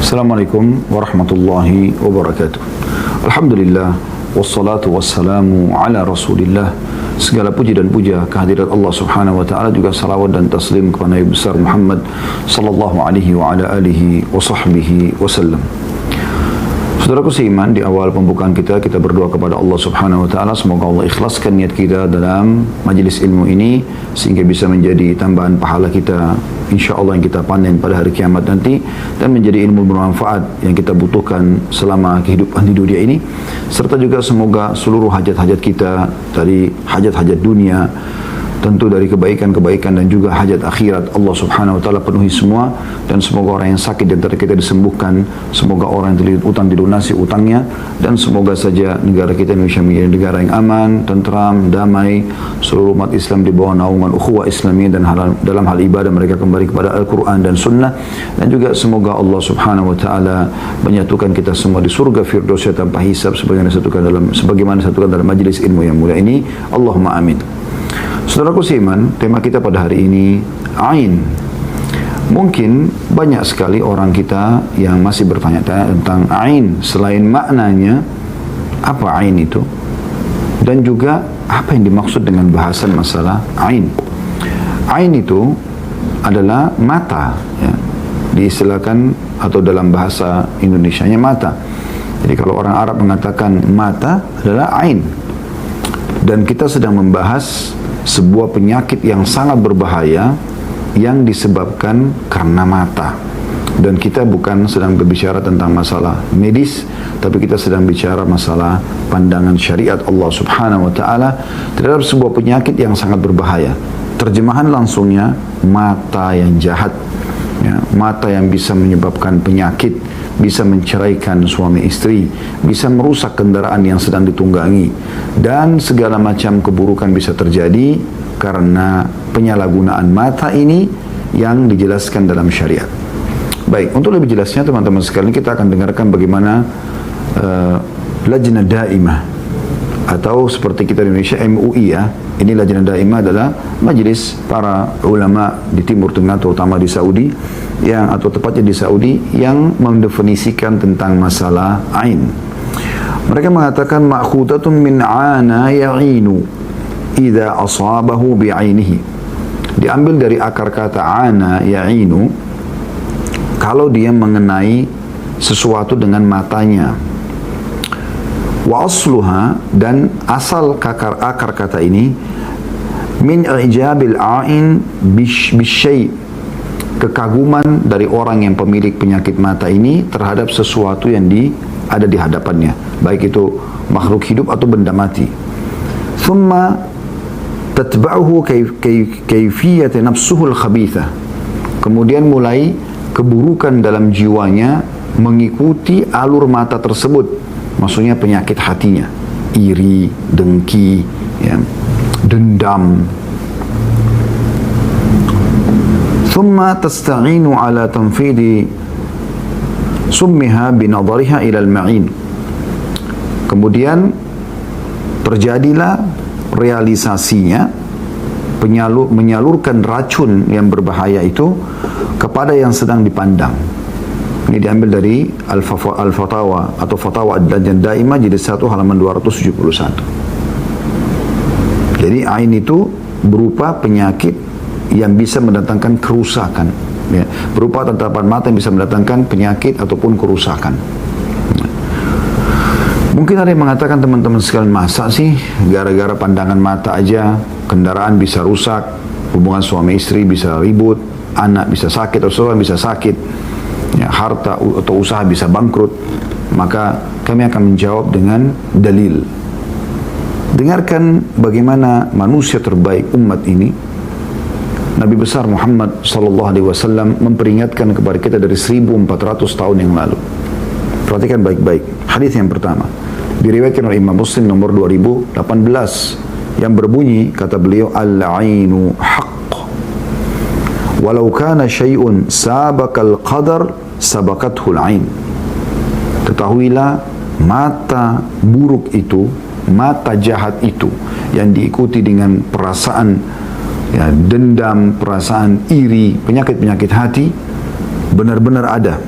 Assalamualaikum warahmatullahi wabarakatuh. Alhamdulillah wassalatu wassalamu ala Rasulillah. Segala puji dan puja kehadirat Allah Subhanahu wa taala, juga salawat dan taslim kepada Nabi besar Muhammad sallallahu alaihi wa ala alihi wa sahbihi wasallam. Saudaraku seiman, di awal pembukaan kita berdoa kepada Allah Subhanahu wa taala, semoga Allah ikhlaskan niat kita dalam majelis ilmu ini sehingga bisa menjadi tambahan pahala kita insyaallah yang kita panen pada hari kiamat nanti, dan menjadi ilmu bermanfaat yang kita butuhkan selama kehidupan di dunia ini, serta juga semoga seluruh hajat-hajat kita, dari hajat-hajat dunia, tentu dari kebaikan-kebaikan dan juga hajat akhirat, Allah Subhanahu wa taala penuhi semua. Dan semoga orang yang sakit di antara kita disembuhkan, semoga orang yang terlilit utang dilunasi utangnya, dan semoga saja negara kita Indonesia menjadi negara yang aman, tentram, damai, seluruh umat Islam di bawah naungan ukhuwah Islamiyah, dan dalam hal ibadah mereka kembali kepada Al-Quran dan Sunnah. Dan juga semoga Allah Subhanahu wa taala menyatukan kita semua di surga Firdausnya tanpa hisab, sebagaimana disatukan dalam majlis ilmu yang mulia ini. Allahumma amin. Saudaraku seiman, tema kita pada hari ini Ain. Mungkin banyak sekali orang kita yang masih bertanya-tanya tentang Ain, selain maknanya apa Ain itu, dan juga apa yang dimaksud dengan bahasan masalah Ain. Ain itu adalah mata, ya, diistilahkan atau dalam bahasa Indonesianya mata. Jadi kalau orang Arab mengatakan mata adalah Ain. Dan kita sedang membahas sebuah penyakit yang sangat berbahaya yang disebabkan karena mata. Dan kita bukan sedang berbicara tentang masalah medis, tapi kita sedang bicara masalah pandangan syariat Allah Subhanahu wa taala terhadap sebuah penyakit yang sangat berbahaya. Terjemahan langsungnya mata yang jahat, ya, mata yang bisa menyebabkan penyakit, bisa menceraikan suami istri, bisa merusak kendaraan yang sedang ditunggangi, dan segala macam keburukan bisa terjadi karena penyalahgunaan mata ini yang dijelaskan dalam syariat. Baik, untuk lebih jelasnya teman-teman sekalian, kita akan dengarkan bagaimana Lajnah Daimah, atau seperti kita di Indonesia MUI, ya. Ini Lajnah Daimah adalah majelis para ulama di Timur Tengah, terutama di Saudi, atau tepatnya di Saudi, yang mendefinisikan tentang masalah Ain. Mereka mengatakan ma'khudatun min 'ana ya'inu idza asabahu bi'ainihi. Diambil dari akar kata 'ana ya'inu, kalau dia mengenai sesuatu dengan matanya. Wa asluha, dan asal akar kata ini, min ijabil a'in bisyai', kekaguman dari orang yang pemilik penyakit mata ini terhadap sesuatu yang ada di hadapannya, baik itu makhluk hidup atau benda mati. Thumma tatba'uhu kayfiyat nafsuhu al-khabithah, kemudian mulai keburukan dalam jiwanya mengikuti alur mata tersebut, maksudnya penyakit hatinya, iri, dengki, ya, dendam. Thumma tasta'inu ala tanfidi summiha binadhariha ila al-ma'in. Kemudian terjadilah realisasinya, menyalurkan racun yang berbahaya itu kepada yang sedang dipandang. Ini diambil dari Al-Fatawa atau Fatawa Ad-Lajnah Daimah jilid 1 halaman 271. Jadi Ain itu berupa penyakit yang bisa mendatangkan kerusakan, ya, berupa tatapan mata yang bisa mendatangkan penyakit ataupun kerusakan. Mungkin ada yang mengatakan, teman-teman sekalian, masa sih gara-gara pandangan mata aja kendaraan bisa rusak, hubungan suami istri bisa ribut, anak bisa sakit atau seorang bisa sakit, ya, harta atau usaha bisa bangkrut? Maka kami akan menjawab dengan dalil. Dengarkan bagaimana manusia terbaik umat ini, Nabi besar Muhammad sallallahu alaihi wasallam, memperingatkan kepada kita dari 1400 tahun yang lalu. Perhatikan baik-baik. Hadis yang pertama diriwayatkan oleh Imam Muslim nomor 2018, yang berbunyi, kata beliau, al-ainu haqq walau kana syai'un sabaqal qadar sabaqathu al-ain. Ketahuilah, mata buruk itu, mata jahat itu, yang diikuti dengan perasaan, ya, dendam, perasaan iri, penyakit-penyakit hati, benar-benar ada.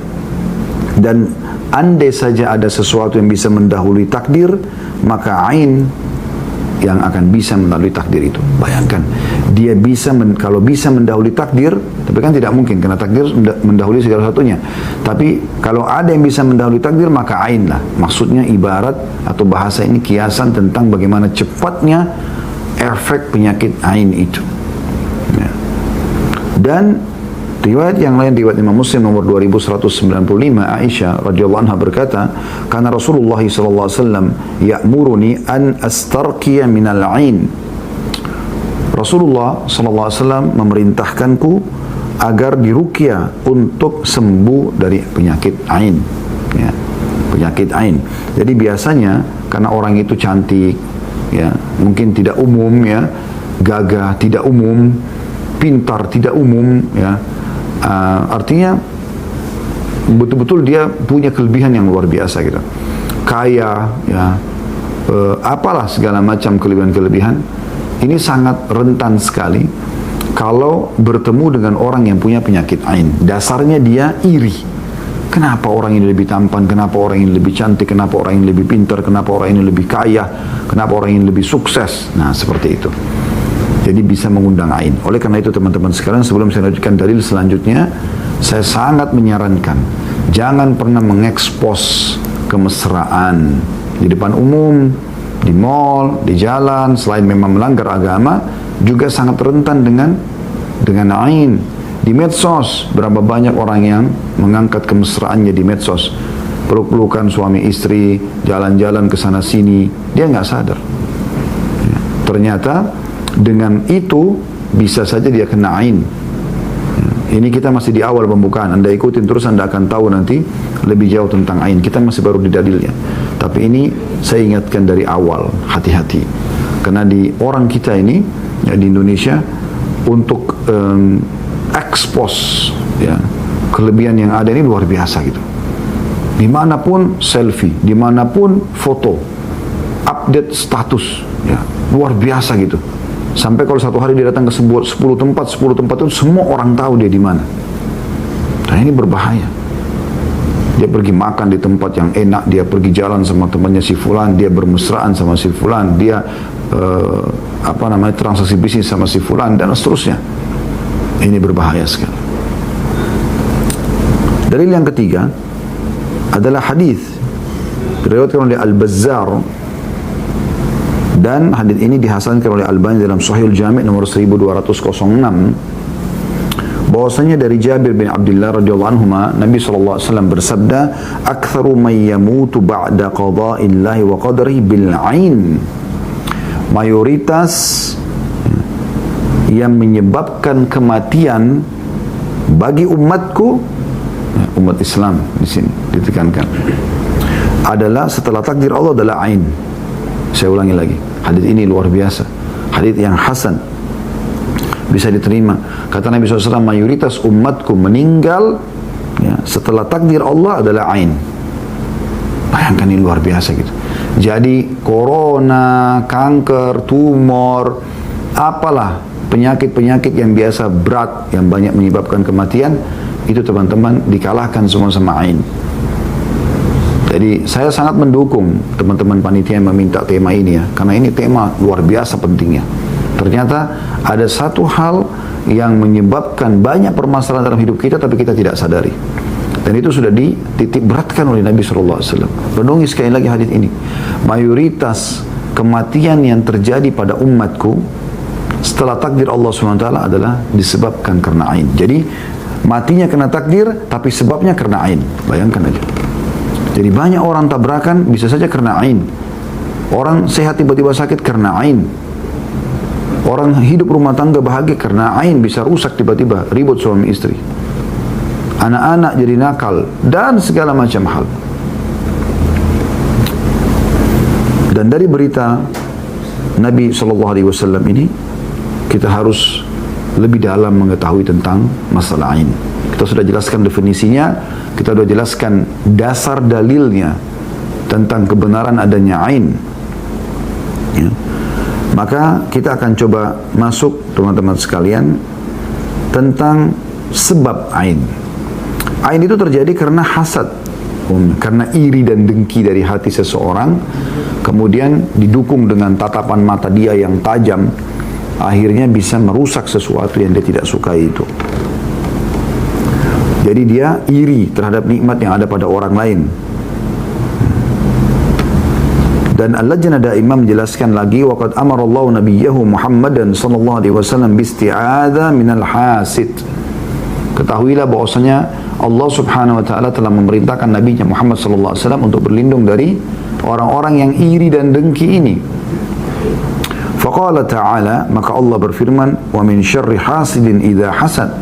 Dan andai saja ada sesuatu yang bisa mendahului takdir, maka ain yang akan bisa melalui takdir itu. Bayangkan, dia bisa kalau bisa mendahului takdir, tapi kan tidak mungkin karena takdir mendahului segala satunya. Tapi kalau ada yang bisa mendahului takdir, maka ain lah. Maksudnya ibarat atau bahasa ini kiasan tentang bagaimana cepatnya efek penyakit ain itu. Ya. Dan riwayat yang lain, riwayat Imam Muslim nomor 2195, Aisyah radhiyallahu anha berkata, karena Rasulullah sallallahu alaihi wasallam ya'muruni an astarqiya minal ain. Rasulullah sallallahu alaihi wasallam memerintahkanku agar diruqyah untuk sembuh dari penyakit ain. Ya, penyakit ain. Jadi biasanya karena orang itu cantik, ya, mungkin tidak umum, ya, gagah tidak umum, pintar tidak umum, ya. Artinya betul-betul dia punya kelebihan yang luar biasa gitu, kaya, ya, apalah segala macam kelebihan-kelebihan. Ini sangat rentan sekali kalau bertemu dengan orang yang punya penyakit ain. Dasarnya dia iri. Kenapa orang ini lebih tampan, kenapa orang ini lebih cantik, kenapa orang ini lebih pintar, kenapa orang ini lebih kaya, kenapa orang ini lebih sukses. Nah, seperti itu. Jadi bisa mengundang ain. Oleh karena itu teman-teman sekalian, sebelum saya lanjutkan dalil selanjutnya, saya sangat menyarankan jangan pernah mengekspos kemesraan di depan umum, di mall, di jalan. Selain memang melanggar agama, juga sangat rentan dengan ain. Di medsos, berapa banyak orang yang mengangkat kemesraannya di medsos, peluk-pelukan suami istri, jalan-jalan ke sana sini, dia nggak sadar. Ya, ternyata dengan itu bisa saja dia kena ain. Ini kita masih di awal pembukaan. Anda ikutin terus, Anda akan tahu nanti lebih jauh tentang ain. Kita masih baru di dalilnya. Tapi ini saya ingatkan dari awal, hati-hati. Karena di orang kita ini, ya, di Indonesia, untuk expose, ya, kelebihan yang ada ini luar biasa gitu. Dimanapun selfie, dimanapun foto, update status, ya, luar biasa gitu. Sampai kalau satu hari dia datang ke 10 tempat itu semua orang tahu dia di mana. Dan ini berbahaya. Dia pergi makan di tempat yang enak, dia pergi jalan sama temannya si fulan, dia bermesraan sama si fulan, dia transaksi bisnis sama si fulan, dan seterusnya. Ini berbahaya sekali. Dalil yang ketiga adalah hadis diriwayatkan oleh Al-Bazzar, dan hadis ini dihasankan oleh Albani dalam Sahihul Jami' nomor 1206, bahwasanya dari Jabir bin Abdullah radhiyallahu anhuma, Nabi sallallahu alaihi wasallam bersabda, "Aktsaru man yamutu ba'da qada'illahi wa qadarihi bil 'ain." Mayoritas yang menyebabkan kematian bagi umatku, umat Islam di sini ditekankan, adalah setelah takdir Allah adalah ain. Saya ulangi lagi, hadis ini luar biasa, hadis yang hasan, bisa diterima. Kata Nabi SAW, mayoritas umatku meninggal, ya, setelah takdir Allah adalah ain. Bayangkan, ini luar biasa gitu. Jadi corona, kanker, tumor, apalah penyakit-penyakit yang biasa berat yang banyak menyebabkan kematian, itu teman-teman dikalahkan semua sama ain. Jadi saya sangat mendukung teman-teman panitia yang meminta tema ini, ya, karena ini tema luar biasa pentingnya. Ternyata ada satu hal yang menyebabkan banyak permasalahan dalam hidup kita tapi kita tidak sadari. Dan itu sudah dititik beratkan oleh Nabi SAW. Renungi sekali lagi hadis ini. Mayoritas kematian yang terjadi pada umatku setelah takdir Allah SWT adalah disebabkan karena ain. Jadi matinya kena takdir tapi sebabnya karena ain. Bayangkan aja. Jadi banyak orang tabrakan bisa saja karena ain. Orang sehat tiba-tiba sakit karena ain. Orang hidup rumah tangga bahagia karena ain, bisa rusak tiba-tiba, ribut suami istri. Anak-anak jadi nakal dan segala macam hal. Dan dari berita Nabi SAW ini, kita harus lebih dalam mengetahui tentang masalah ain. Kita sudah jelaskan definisinya, kita sudah jelaskan dasar dalilnya tentang kebenaran adanya ain. Ya. Maka kita akan coba masuk, teman-teman sekalian, tentang sebab ain. Ain itu terjadi karena hasad. Karena iri dan dengki dari hati seseorang, kemudian didukung dengan tatapan mata dia yang tajam, akhirnya bisa merusak sesuatu yang dia tidak sukai itu. Jadi dia iri terhadap nikmat yang ada pada orang lain. Dan Al-Lajnah Daimah menjelaskan lagi, waqad amara Allah nabiyahu Muhammadan sallallahu alaihi wasallam biisti'adza minal hasid. Ketahuilah bahwasanya Allah Subhanahu wa taala telah memerintahkan nabinya Muhammad sallallahu alaihi wasallam untuk berlindung dari orang-orang yang iri dan dengki ini. Faqala ta'ala, maka Allah berfirman, wa min syarri hasidin idza hasad.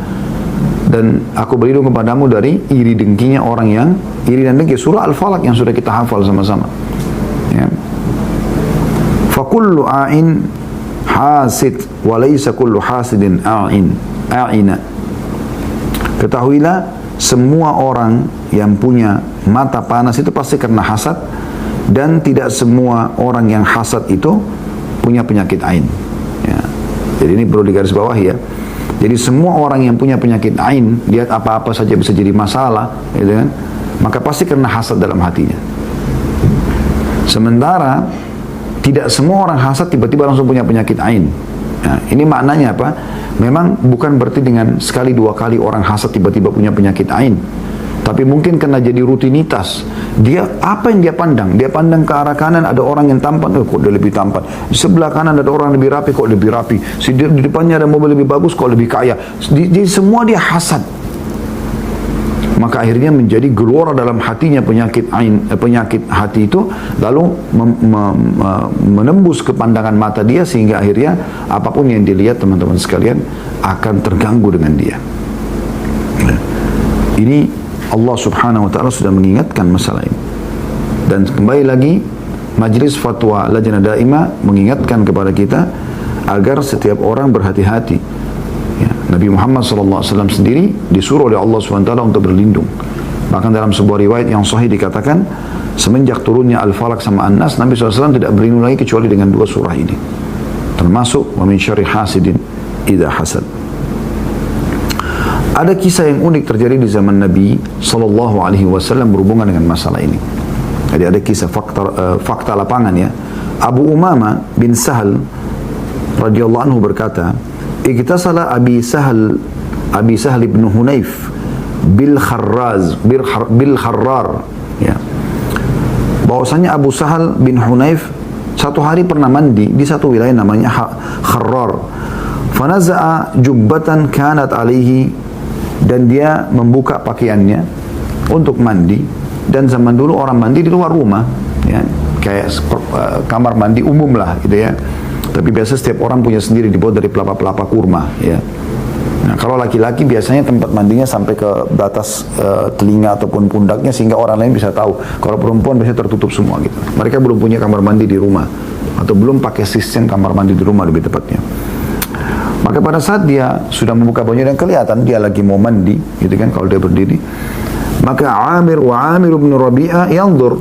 Dan aku berlindung kepadamu dari iri dengkinya orang yang iri dan dengki. Surah Al-Falaq yang sudah kita hafal sama-sama. Ya. Fakullu a'in hasid wa laysa kullu hasidin a'ina. Ketahuilah, semua orang yang punya mata panas itu pasti karena hasad, dan tidak semua orang yang hasad itu punya penyakit ain. Ya. Jadi ini perlu digarisbawahi ya. Jadi semua orang yang punya penyakit ain, lihat apa-apa saja bisa jadi masalah, gitu kan? Maka pasti karena hasad dalam hatinya. Sementara tidak semua orang hasad tiba-tiba langsung punya penyakit ain. Nah, ini maknanya apa? Memang bukan berarti dengan sekali dua kali orang hasad tiba-tiba punya penyakit ain, tapi mungkin karena jadi rutinitas. Dia apa yang dia pandang? Dia pandang ke arah kanan ada orang yang tampan, kok dia lebih tampan. Di sebelah kanan ada orang lebih rapi, kok lebih rapi. Di depannya ada mobil lebih bagus, kok lebih kaya. Jadi semua dia hasad. Maka akhirnya menjadi gelora dalam hatinya penyakit ain, penyakit hati itu, lalu menembus ke pandangan mata dia, sehingga akhirnya apapun yang dilihat teman-teman sekalian akan terganggu dengan dia. Ini Allah Subhanahu wa taala sudah mengingatkan masalah ini. Dan kembali lagi, Majlis Fatwa Lajnah Daimah mengingatkan kepada kita agar setiap orang berhati-hati. Ya, Nabi Muhammad SAW sendiri disuruh oleh Allah SWT untuk berlindung. Bahkan dalam sebuah riwayat yang sahih dikatakan, semenjak turunnya Al-Falaq sama An-Nas, Nabi SAW tidak berlindung lagi kecuali dengan dua surah ini, termasuk wa min syarri hasidin idza hasad. Ada kisah yang unik terjadi di zaman Nabi SAW berhubungan dengan masalah ini. Jadi ada kisah fakta lapangan ya. Abu Umamah bin Sahal radhiyallahu anhu berkata, "Iktasala Abi Sahal ibn Hunayf bil Kharrar." Ya. Bahwasanya Abu Sahal bin Hunayf satu hari pernah mandi di satu wilayah namanya Kharrar. Fanaza'a jubbatan kanat alaihi, dan dia membuka pakaiannya untuk mandi. Dan zaman dulu orang mandi di luar rumah, ya, kayak kamar mandi umum lah gitu ya. Tapi biasa setiap orang punya sendiri, dibuat dari pelapa-pelapa kurma ya. Nah, kalau laki-laki biasanya tempat mandinya sampai ke batas telinga ataupun pundaknya, sehingga orang lain bisa tahu. Kalau perempuan biasanya tertutup semua gitu. Mereka belum punya kamar mandi di rumah, atau belum pakai sistem kamar mandi di rumah lebih tepatnya. Maka pada saat dia sudah membuka bajunya dan kelihatan dia lagi mau mandi, gitu kan, kalau dia berdiri, maka Amir bin Rabi'ah yanzur.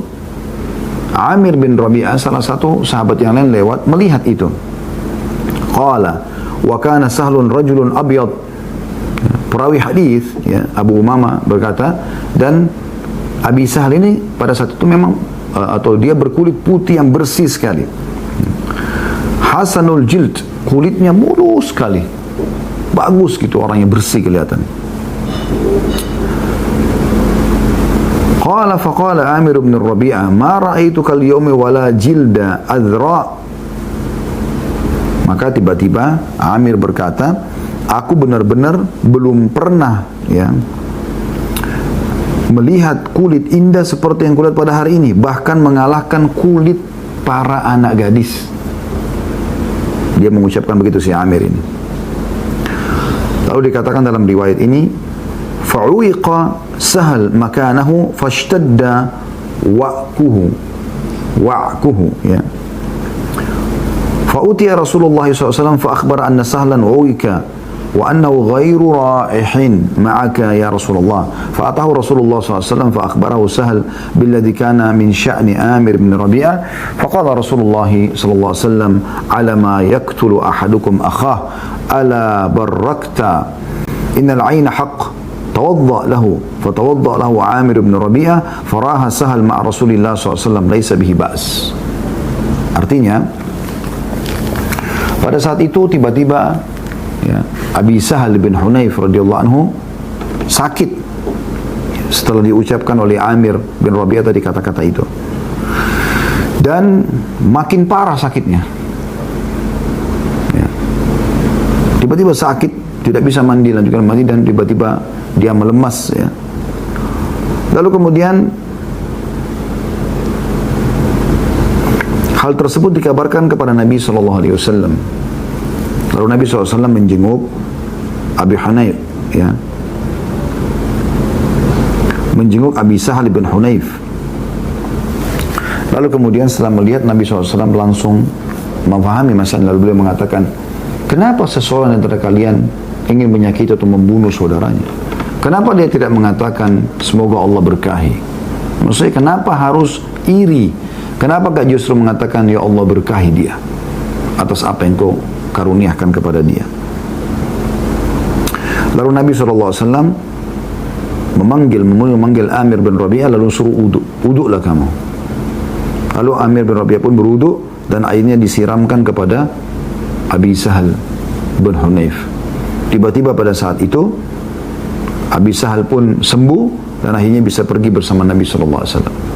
Amir bin Rabi'ah, salah satu sahabat yang lain lewat, melihat itu. Qala wa kana Sahlun rajulun abyad. Perawi hadis ya, Abu Umamah berkata, dan Abi Sahal ini pada saat itu memang atau dia berkulit putih yang bersih sekali. Hasanul jild, kulitnya mulus sekali, bagus gitu, orangnya bersih kelihatan. Qala faqala Amir bin Rabi'ah, ma ra'aituka al-yawma wala jilda adra. Maka tiba-tiba Amir berkata, aku benar-benar belum pernah ya melihat kulit indah seperti yang kulihat pada hari ini, bahkan mengalahkan kulit para anak gadis. Dia mengucapkan begitu si Amir ini. Lalu dikatakan dalam riwayat ini, fa'uiqa Sahal makanahu fashtadda wa'kuhu ya. Fa'utiya Rasulullah SAW fa'akhbar anna Sahlan uika wa annahu ghairu ra'ihin ma'aka ya Rasulullah. Fa'atahu Rasulullah SAW fa'akhbarahu Sahal billadhi kana min sya'ni Amir bin Rabi'ah. Faqala Rasulullah SAW, ala ma yaktulu ahadukum akhah ala barrakta innal ayna haqq fatawadda lahu Amir bin Rabi'ah faraha Sahal ma'a Rasulillah SAW laisa bihi ba's. Artinya pada saat itu tiba-tiba ya, Abi Sahal bin Hunayf radhiyallahu anhu sakit setelah diucapkan oleh Amir bin Rabi'ah tadi kata-kata itu, dan makin parah sakitnya ya. Tiba-tiba sakit, tidak bisa mandi, lanjutkan mandi, dan tiba-tiba dia melemas ya. Lalu kemudian hal tersebut dikabarkan kepada Nabi SAW. Lalu Nabi SAW menjenguk Abi Hunayf ya, menjenguk Abi Sahal bin Hunayf. Lalu kemudian setelah melihat, Nabi SAW langsung memahami masalah, lalu beliau mengatakan, kenapa seseorang antara kalian ingin menyakiti atau membunuh saudaranya? Kenapa dia tidak mengatakan semoga Allah berkahi? Maksudnya kenapa harus iri? Kenapa gak justru mengatakan ya Allah berkahi dia atas apa yang kau karuniakan kepada dia? Lalu Nabi SAW memanggil Amir bin Rabi'ah, lalu suruh uduklah kamu. Lalu Amir bin Rabi'ah pun beruduk dan airnya disiramkan kepada Abi Sahal bin Hunayf. Tiba-tiba pada saat itu Abi Sahal pun sembuh dan akhirnya bisa pergi bersama Nabi SAW.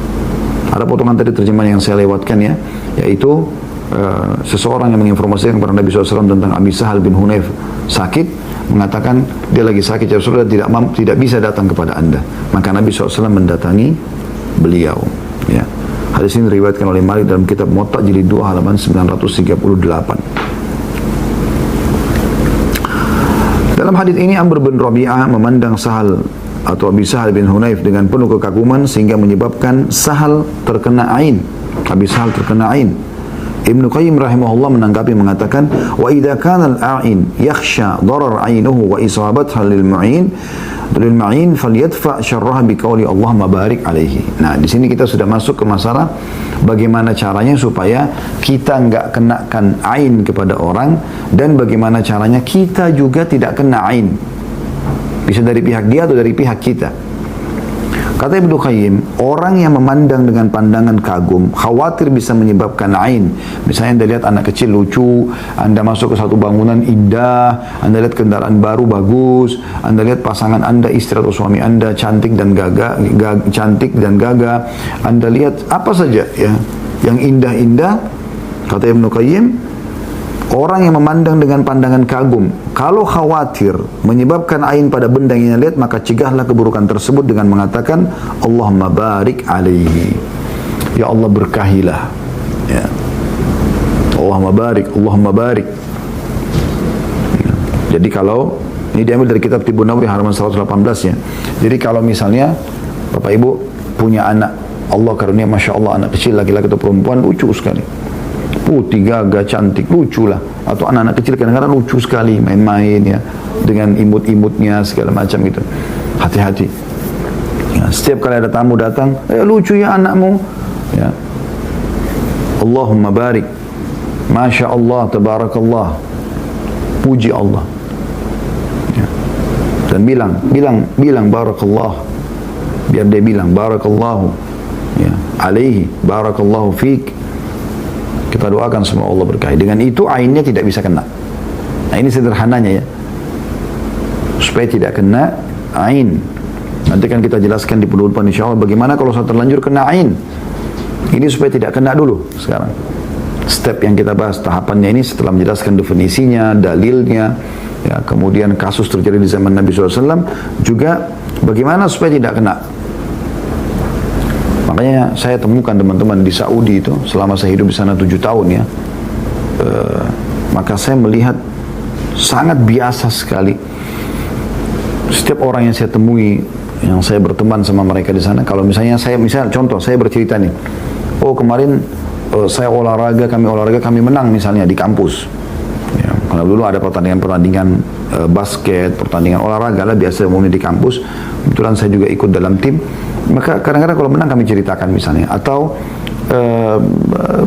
Ada potongan tadi terjemahan yang saya lewatkan ya, yaitu seseorang yang menginformasikan kepada Nabi SAW tentang Abi Sahal bin Hunayf sakit, mengatakan dia lagi sakit ya Rasulullah, tidak bisa datang kepada anda. Maka Nabi SAW mendatangi beliau ya. Hadis ini diriwayatkan oleh Malik dalam kitab Muwatta jilid 2 halaman 938. Dalam hadis ini Amr bin Rabi'ah memandang Sahal atau Abi Sahal bin Hunayf dengan penuh kekaguman sehingga menyebabkan Sahal terkena ain. Abi Sahal terkena ain. Ibnu Qayyim rahimahullah menanggapi mengatakan, wa idza kana al-a'in yakhsha darar 'ainuhu wa isabatha lil ma'in falyadfa syarraha biqauli Allahumma barik alaihi. Nah, di sini kita sudah masuk ke masalah bagaimana caranya supaya kita enggak kenakan ain kepada orang, dan bagaimana caranya kita juga tidak kena ain. Bisa dari pihak dia atau dari pihak kita. Kata Ibnu Qayyim, orang yang memandang dengan pandangan kagum khawatir bisa menyebabkan ain. Misalnya Anda lihat anak kecil lucu, Anda masuk ke satu bangunan indah, Anda lihat kendaraan baru bagus, Anda lihat pasangan Anda, istri atau suami Anda cantik dan gagah, Anda lihat apa saja ya yang indah-indah. Kata Ibnu Qayyim, orang yang memandang dengan pandangan kagum, kalau khawatir menyebabkan ain pada benda yang lihat, maka cegahlah keburukan tersebut dengan mengatakan Allahumma barik alaihi, ya Allah berkahilah ya. Allahumma barik ya. Jadi kalau ini diambil dari kitab Tibbun Nabawi halaman 118 ya. Jadi kalau misalnya Bapak Ibu punya anak, Allah karunia Masya Allah anak kecil laki-laki atau perempuan lucu sekali, putih, gagah, cantik, lucu lah. Atau anak-anak kecil kadang-kadang lucu sekali, main-main ya, dengan imut-imutnya segala macam gitu. Hati-hati ya, setiap kali ada tamu datang, lucu ya anakmu ya, Allahumma barik, Masya Allah, Tabarakallah, puji Allah ya. Dan bilang Barakallah, biar dia bilang Barakallahu ya, alaihi, Barakallahu fiqh. Kita doakan semoga Allah berkahi. Dengan itu ainnya tidak bisa kena. Nah ini sederhananya ya, supaya tidak kena ain. Nanti kan kita jelaskan di penutupan insya Allah bagaimana kalau sudah terlanjur kena ain. Ini supaya tidak kena dulu sekarang. Step yang kita bahas tahapannya ini setelah menjelaskan definisinya, dalilnya ya, kemudian kasus terjadi di zaman Nabi SAW, juga bagaimana supaya tidak kena. Makanya saya temukan teman-teman di Saudi itu, selama saya hidup di sana 7 tahun ya, maka saya melihat sangat biasa sekali. Setiap orang yang saya temui, yang saya berteman sama mereka di sana, kalau misalnya contoh saya bercerita nih, oh kemarin kami olahraga, kami menang misalnya di kampus. Ya, kalau dulu ada pertandingan basket, pertandingan olahraga lah biasa umumnya di kampus. Kebetulan saya juga ikut dalam tim. Maka kadang-kadang kalau menang kami ceritakan misalnya, atau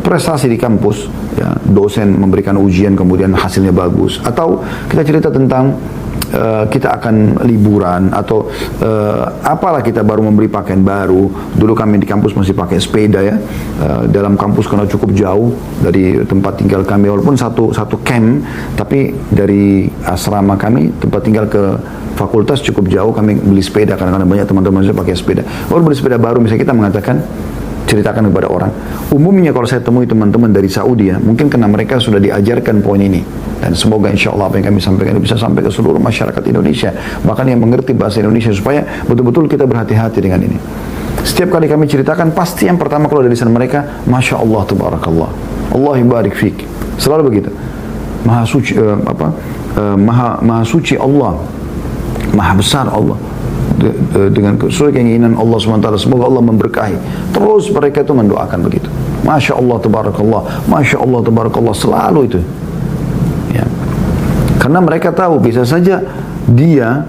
prestasi di kampus ya, dosen memberikan ujian kemudian hasilnya bagus, atau kita cerita tentang kita akan liburan atau apalah kita baru membeli pakaian baru. Dulu kami di kampus masih pakai sepeda ya. Dalam kampus karena cukup jauh dari tempat tinggal kami, walaupun satu camp, tapi dari asrama kami tempat tinggal ke fakultas cukup jauh, kami beli sepeda karena banyak teman-teman saya pakai sepeda. Baru beli sepeda baru, misalnya kita mengatakan, ceritakan kepada orang. Umumnya kalau saya temui teman-teman dari Saudi ya, mungkin karena mereka sudah diajarkan poin ini. Dan semoga insya Allah apa yang kami sampaikan bisa sampai ke seluruh masyarakat Indonesia. Bahkan yang mengerti bahasa Indonesia, supaya betul-betul kita berhati-hati dengan ini. Setiap kali kami ceritakan, pasti yang pertama keluar dari lisan mereka, Masya Allah, Tabarakallah, Allah barik fik. Selalu begitu. Maha suci, maha suci Allah, maha besar Allah. Dengan sesuai keinginan Allah SWT, semoga Allah memberkahi. Terus mereka itu mendoakan begitu. Masya Allah, Tabarakallah, Masya Allah, Tabarakallah, selalu itu ya. Karena mereka tahu bisa saja dia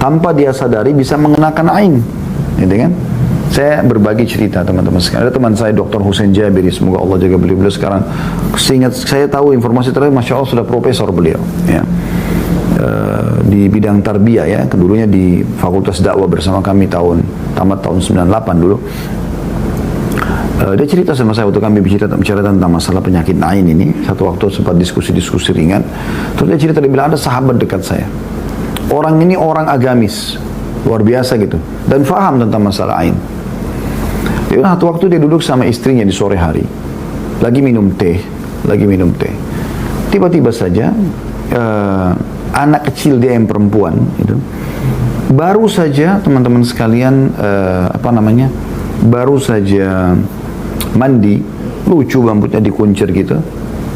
tanpa dia sadari bisa mengenakan ain, gitu kan. Saya berbagi cerita teman-teman sekalian. Ada teman saya Dr. Hussein Jabiri, semoga Allah jaga beliau sekarang. Seingat saya tahu informasi terakhir, Masya Allah sudah profesor beliau ya. Di bidang tarbiyah ya, dulunya di Fakultas Dakwah bersama kami tamat tahun 98 dulu. Dia cerita sama saya waktu kami bicara tentang masalah penyakit ain ini. Satu waktu sempat diskusi ringan. Terus dia cerita, dia bilang ada sahabat dekat saya. Orang ini orang agamis, luar biasa gitu, dan faham tentang masalah ain. Dia bilang satu waktu dia duduk sama istrinya di sore hari, lagi minum teh. Tiba-tiba saja anak kecil dia yang perempuan itu baru saja teman-teman sekalian baru saja mandi, lucu rambutnya dikuncir gitu,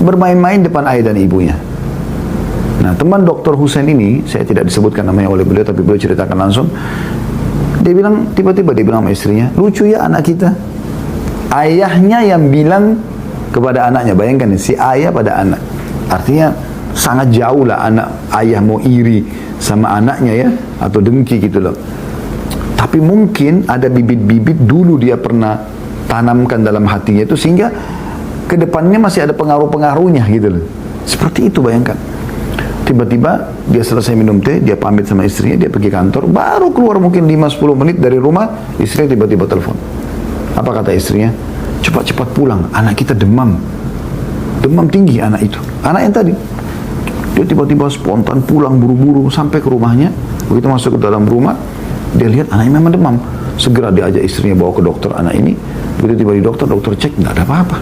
bermain-main depan ayah dan ibunya. Nah, teman Dr. Hussein ini, saya tidak disebutkan namanya oleh beliau, tapi beliau ceritakan langsung. Dia bilang, tiba-tiba dia bilang sama istrinya, lucu ya anak kita. Ayahnya yang bilang kepada anaknya, bayangkan si ayah pada anak, artinya sangat jauh lah ayah mau iri sama anaknya ya, atau dengki gitu loh. Tapi mungkin ada bibit-bibit dulu dia pernah tanamkan dalam hatinya itu, sehingga kedepannya masih ada pengaruh-pengaruhnya gitu loh. Seperti itu, bayangkan. Tiba-tiba dia selesai minum teh, dia pamit sama istrinya, dia pergi kantor, baru keluar mungkin 5-10 menit dari rumah, istrinya tiba-tiba telepon. Apa kata istrinya? Cepat-cepat pulang, anak kita demam tinggi anak itu, anak yang tadi. Dia tiba-tiba spontan pulang buru-buru sampai ke rumahnya. Begitu masuk ke dalam rumah, dia lihat anaknya memang demam. Segera dia ajak istrinya bawa ke dokter anak ini. Begitu tiba di dokter cek, nggak ada apa-apa.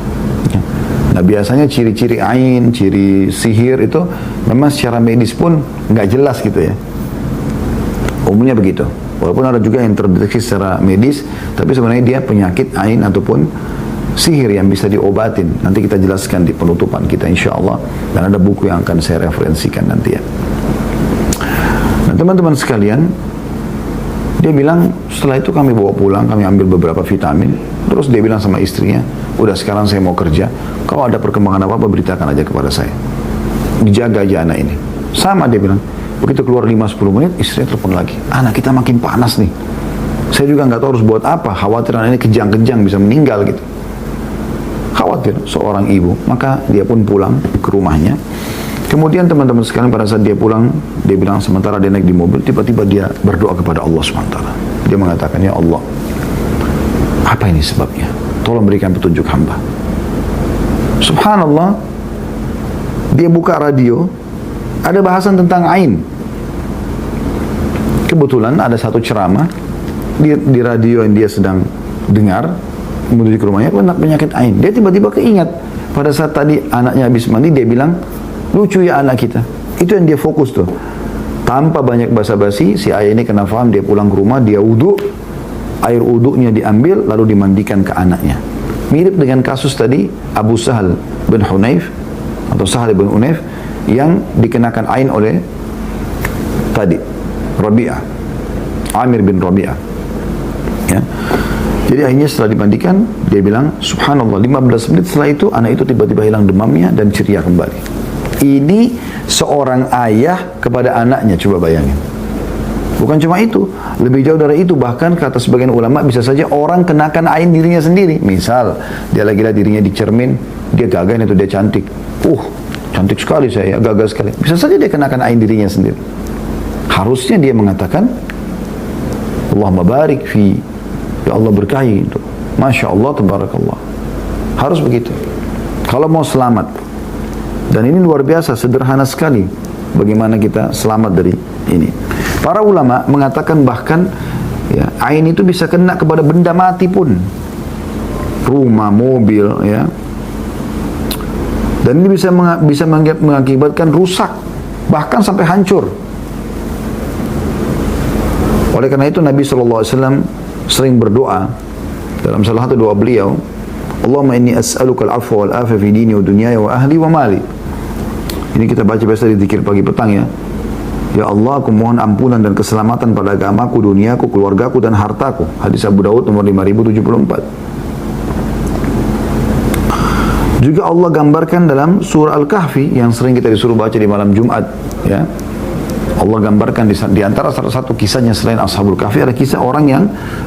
Nah, biasanya ciri-ciri ain, ciri sihir itu memang secara medis pun nggak jelas gitu ya. Umumnya begitu. Walaupun ada juga yang terdeteksi secara medis, tapi sebenarnya dia penyakit ain ataupun sihir yang bisa diobatin. Nanti kita jelaskan di penutupan kita insya Allah. Dan ada buku yang akan saya referensikan nanti ya. Nah, teman-teman sekalian, dia bilang setelah itu kami bawa pulang, kami ambil beberapa vitamin. Terus dia bilang sama istrinya, udah sekarang saya mau kerja, kalau ada perkembangan apa-apa beritakan aja kepada saya. Dijaga aja anak ini. Sama dia bilang, begitu keluar 5-10 menit, istrinya telepon lagi. Anak kita makin panas nih. Saya juga nggak tahu harus buat apa, khawatir anak ini kejang-kejang bisa meninggal gitu. Khawatir seorang ibu, maka dia pun pulang ke rumahnya. Kemudian teman-teman sekalian pada saat dia pulang, dia bilang sementara dia naik di mobil, tiba-tiba dia berdoa kepada Allah SWT. Dia mengatakan, ya Allah, apa ini sebabnya? Tolong berikan petunjuk hamba. Subhanallah, dia buka radio, ada bahasan tentang ain. Kebetulan ada satu ceramah di radio yang dia sedang dengar, menuju ke rumahnya, penyakit ain. Dia tiba-tiba keingat, pada saat tadi anaknya habis mandi, dia bilang, lucu ya anak kita. Itu yang dia fokus tuh. Tanpa banyak basa-basi, si ayah ini kena faham, dia pulang ke rumah, dia wudhu, air wudhunya diambil, lalu dimandikan ke anaknya. Mirip dengan kasus tadi, Abu Sahal bin Hunayf, atau Sahal bin Hunayf, yang dikenakan ain oleh tadi, Rabi'ah, Amir bin Rabi'ah. Ya. Jadi akhirnya setelah dimandikan, dia bilang, subhanallah, 15 menit setelah itu, anak itu tiba-tiba hilang demamnya dan ceria kembali. Ini seorang ayah kepada anaknya, coba bayangin. Bukan cuma itu, lebih jauh dari itu, bahkan kata sebagian ulama bisa saja orang kenakan ain dirinya sendiri. Misal, dia lagi lihat dirinya di cermin, dia gagah itu dia cantik. Cantik sekali saya, gagah sekali. Bisa saja dia kenakan ain dirinya sendiri. harusnya dia mengatakan Allahumma barik fi, ya Allah berkahi itu. Masya Allah, tabarakallah. Harus begitu kalau mau selamat. Dan ini luar biasa, sederhana sekali bagaimana kita selamat dari ini. Para ulama mengatakan bahkan ya, ain itu bisa kena kepada benda mati pun, rumah, mobil, ya. Dan ini bisa mengakibatkan rusak, bahkan sampai hancur. Oleh karena itu Nabi SAW sering berdoa dalam salah satu doa beliau, Allahumma inni as'aluka al-afwa wal-afwa fi dini wa dunyaya wa ahli wa mali. Ini kita baca biasa di zikir pagi petang ya. Ya Allah, aku mohon ampunan dan keselamatan pada agamaku, duniaku, keluargaku dan hartaku. Hadis Abu Daud nomor 5074. Juga Allah gambarkan dalam surah Al-Kahfi yang sering kita disuruh baca di malam Jumat, ya. Allah gambarkan di antara salah satu kisahnya selain Ashabul Kahfi ada kisah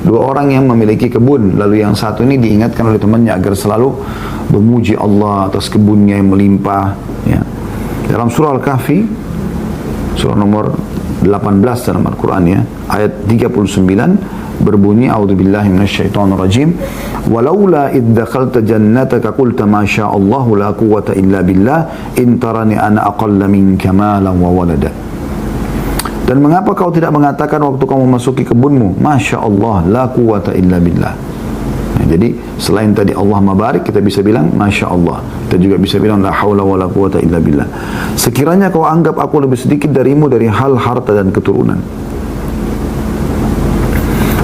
dua orang yang memiliki kebun, lalu yang satu ini diingatkan oleh temannya agar selalu memuji Allah atas kebunnya yang melimpah, ya. Dalam surah Al-Kahfi, surah nomor 18 dalam Al-Quran, ya, ayat 39 berbunyi, a'udzubillahi minasyaitonirrajim, walaula id dakhalta jannataka qulta ma syaa Allah la quwwata illa billah in tarani ana aqalla minka malan wa walada. Dan mengapa kau tidak mengatakan waktu kamu memasuki kebunmu, Masya Allah, la quwwata illa billah. Nah, jadi selain tadi Allah mabarik, kita bisa bilang Masya Allah. Kita juga bisa bilang la hawla wa la quwwata illa billah. Sekiranya kau anggap aku lebih sedikit darimu dari hal harta dan keturunan.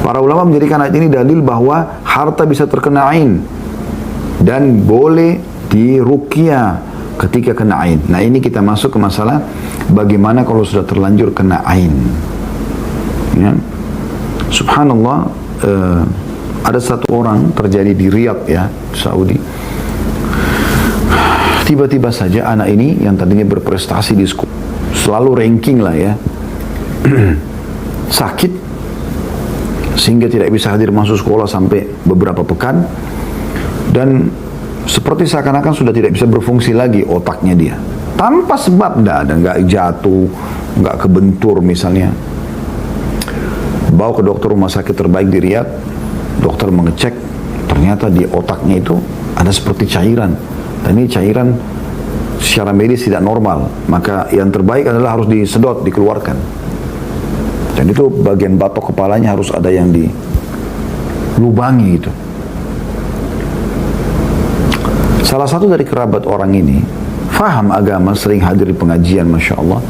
Para ulama menjadikan ayat ini dalil bahwa harta bisa terkena ain dan boleh diruqyah ketika kena ain. Nah, ini kita masuk ke masalah bagaimana kalau sudah terlanjur kena ain, ya. Subhanallah, ada satu orang terjadi di Riyadh, ya, Saudi. Tiba-tiba saja anak ini yang tadinya berprestasi di sekolah, selalu ranking lah, ya, sakit sehingga tidak bisa hadir masuk sekolah sampai beberapa pekan, dan seperti seakan-akan sudah tidak bisa berfungsi lagi otaknya dia. Tanpa sebab, nggak jatuh, nggak kebentur misalnya. Bawa ke dokter rumah sakit terbaik di Riyadh, dokter mengecek, ternyata di otaknya itu ada seperti cairan. Dan ini cairan secara medis tidak normal, maka yang terbaik adalah harus disedot, dikeluarkan. Dan itu bagian batok kepalanya harus ada yang dilubangi gitu. Salah satu dari kerabat orang ini faham agama, sering hadir di pengajian, Masya Allah.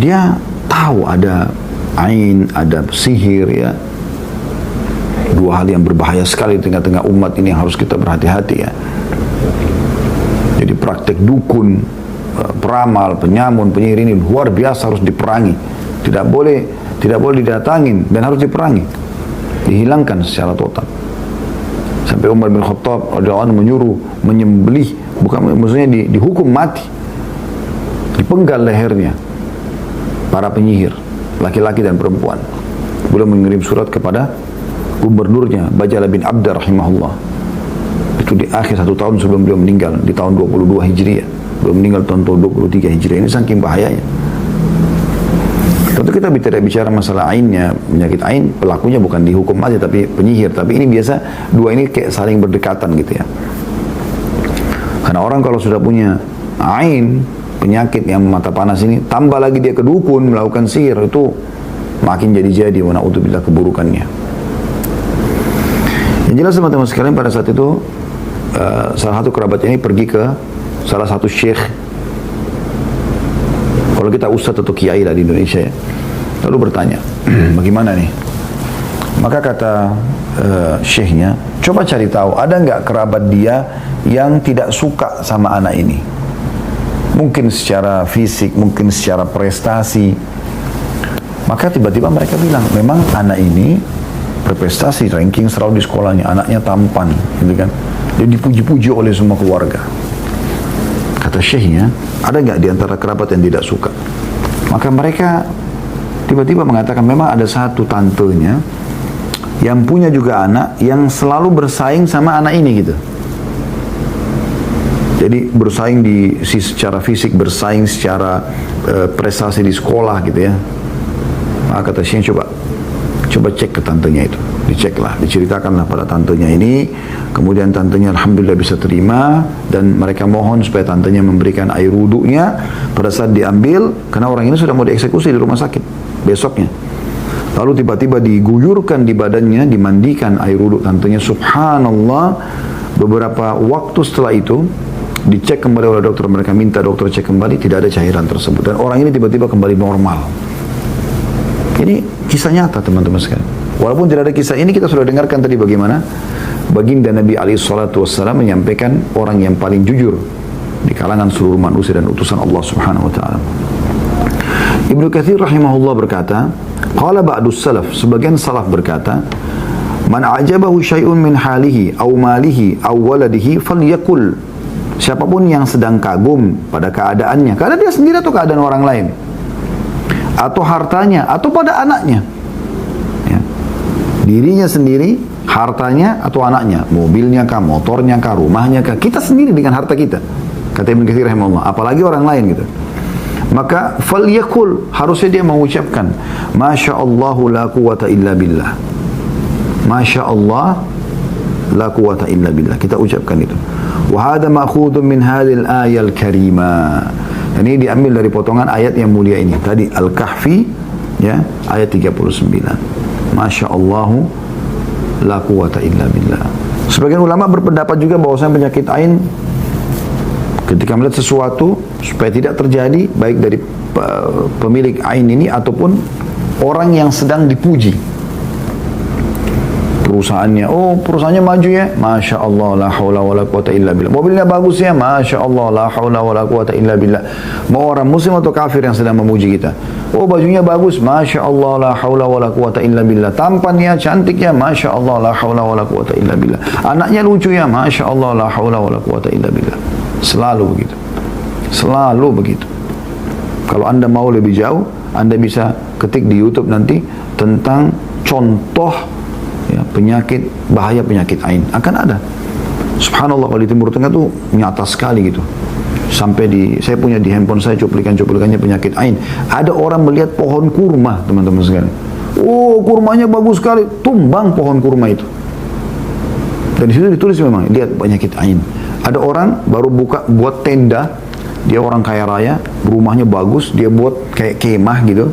Dia tahu ada ain, ada sihir, ya. Dua hal yang berbahaya sekali di tengah-tengah umat ini yang harus kita berhati-hati, ya. Jadi praktek dukun, peramal, penyamun, penyihir ini luar biasa, harus diperangi. Tidak boleh didatangin dan harus diperangi, dihilangkan secara total. Sampai Umar bin Khattab radhiyallahu anhu menyuruh menyembelih, bukan maksudnya dihukum mati, dipenggal lehernya para penyihir, laki-laki dan perempuan. Beliau mengirim surat kepada gubernurnya Bajalah bin Abda rahimahullah. Itu di akhir 1 tahun sebelum beliau meninggal, di tahun 22 Hijriah. Beliau meninggal tahun 23 Hijriah. Ini saking bahayanya. Tentu kita tidak bicara masalah ainnya, penyakit ain, pelakunya bukan dihukum aja tapi penyihir. Tapi ini biasa dua ini kayak saling berdekatan gitu, ya. Karena orang kalau sudah punya ain, penyakit yang mata panas ini, tambah lagi dia ke dukun melakukan sihir, itu makin jadi-jadi, wa na'udzubillah, keburukannya. Yang jelas teman-teman sekalian, pada saat itu salah satu kerabat ini pergi ke salah satu syekh. Kalau kita ustadz atau kiai lah di Indonesia, ya, lalu bertanya, bagaimana nih? Maka kata syekhnya, coba cari tahu ada nggak kerabat dia yang tidak suka sama anak ini, mungkin secara fisik, mungkin secara prestasi. Maka tiba-tiba mereka bilang, memang anak ini berprestasi, ranking selalu di sekolahnya, anaknya tampan, gitu kan, dia dipuji-puji oleh semua keluarga. Kata syekhnya, ada nggak di antara kerabat yang tidak suka? Maka mereka tiba-tiba mengatakan, memang ada satu tantenya yang punya juga anak yang selalu bersaing sama anak ini gitu. Jadi bersaing secara fisik, bersaing secara prestasi di sekolah gitu, ya. Maka kata Syekh, coba cek ke tantenya itu. Diceklah, diceritakanlah pada tantenya ini. Kemudian tantenya alhamdulillah bisa terima, dan mereka mohon supaya tantenya memberikan air wuduknya pada saat diambil, karena orang ini sudah mau dieksekusi di rumah sakit besoknya. Lalu tiba-tiba diguyurkan di badannya, dimandikan air wuduk tantenya. Subhanallah, beberapa waktu setelah itu dicek kembali oleh dokter, mereka minta dokter cek kembali, tidak ada cairan tersebut, dan orang ini tiba-tiba kembali normal. Ini kisah nyata teman-teman sekalian. Walaupun tidak ada kisah ini, kita sudah dengarkan tadi bagaimana baginda Nabi SAW menyampaikan orang yang paling jujur di kalangan seluruh manusia dan utusan Allah Subhanahu Wa Taala. Ibnu Katsir rahimahullah berkata, qala ba'dus salaf, sebagian salaf berkata, man a'jabahu syai'un min halihi aw malihi aw waladihi falyaqul, siapapun yang sedang kagum pada keadaannya, keadaan dia sendiri atau keadaan orang lain, atau hartanya, atau pada anaknya, ya. Dirinya sendiri, hartanya atau anaknya, mobilnya kah, motornya kah, rumahnya kah, kita sendiri dengan harta kita, kata Ibnu Katsir rahimahullah, apalagi orang lain gitu. Maka falyakul, harusnya dia mengucapkan, Masya Allah la quwata illa billah, Masya Allah la quwata illa billah, kita ucapkan itu. Wa hadha ma'khudun min hadhil ayal karimah, ini diambil dari potongan ayat yang mulia ini tadi, Al-Kahfi, ya, ayat 39. Masya Allah la quwata illa billah. Sebagian ulama berpendapat juga bahwasanya penyakit ain, ketika melihat sesuatu supaya tidak terjadi, baik dari pemilik ain ini ataupun orang yang sedang dipuji. Perusahaannya, oh perusahaannya maju ya, Masya Allah la hawla wa la quwata illa billah. Mobilnya bagus ya, Masya Allah la hawla wa la quwata illa billah. Mau orang muslim atau kafir yang sedang memuji kita, oh bajunya bagus, Masya Allah la hawla wa la quwata illa billah. Tampannya cantik ya, Masya Allah la hawla wa la quwata illa billah. Anaknya lucu ya, Masya Allah la hawla wa la quwata illa billah. Selalu begitu, selalu begitu. Kalau Anda mau lebih jauh, Anda bisa ketik di YouTube nanti tentang contoh, ya, penyakit, bahaya penyakit ain, akan ada. Subhanallah, kalau di Timur Tengah tuh nyata sekali gitu. Sampai saya punya di handphone saya cuplikannya penyakit ain. Ada orang melihat pohon kurma, teman-teman sekalian. Oh, kurmanya bagus sekali, tumbang pohon kurma itu. Dan di situ ditulis memang, lihat penyakit ain. Ada orang baru buat tenda, dia orang kaya raya, rumahnya bagus, dia buat kayak kemah gitu.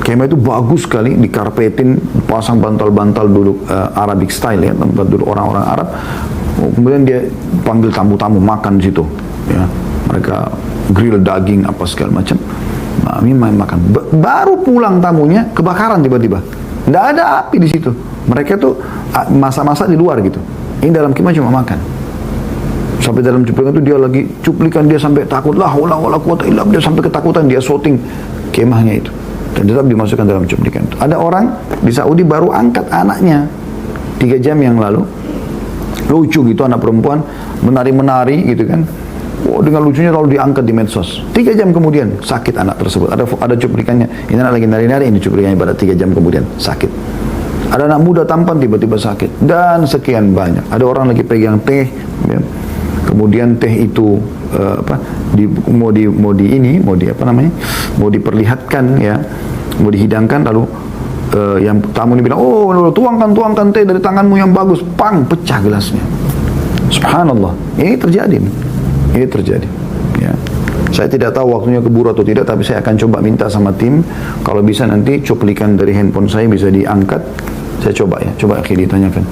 Kemah itu bagus sekali, dikarpetin, pasang bantal-bantal duduk Arabic style ya, tempat duduk orang-orang Arab. Kemudian dia panggil tamu-tamu makan di situ, ya. Mereka grill daging apa segala macam. Nah, ini makan. Baru pulang tamunya, kebakaran tiba-tiba. Nggak ada api di situ. Mereka tuh masak-masak di luar gitu. Ini dalam kemah cuma makan. Sampai dalam cuplikan itu dia lagi cuplikan, dia sampai takut, la haula wala quwata illa billah, sampai ketakutan, dia shooting kemahnya itu. Dan tetap dimasukkan dalam cuplikan itu. Ada orang di Saudi baru angkat anaknya 3 jam yang lalu. Lucu gitu, anak perempuan menari-menari gitu kan. Oh, dengan lucunya lalu diangkat di medsos. 3 jam kemudian sakit anak tersebut. Ada cuplikannya. Ini anak lagi nari-nari, ini cuplikannya pada 3 jam kemudian sakit. Ada anak muda tampan tiba-tiba sakit, dan sekian banyak. Ada orang lagi pegang teh, ya. Kemudian teh itu mau diperlihatkan ya, mau dihidangkan, lalu yang tamu ini bilang, oh tuangkan teh dari tanganmu yang bagus, pang, pecah gelasnya. Subhanallah, ini terjadi, ya. Saya tidak tahu waktunya keburu atau tidak, tapi saya akan coba minta sama tim, kalau bisa nanti cuplikan dari handphone saya bisa diangkat. Saya coba akhirnya ditanyakan.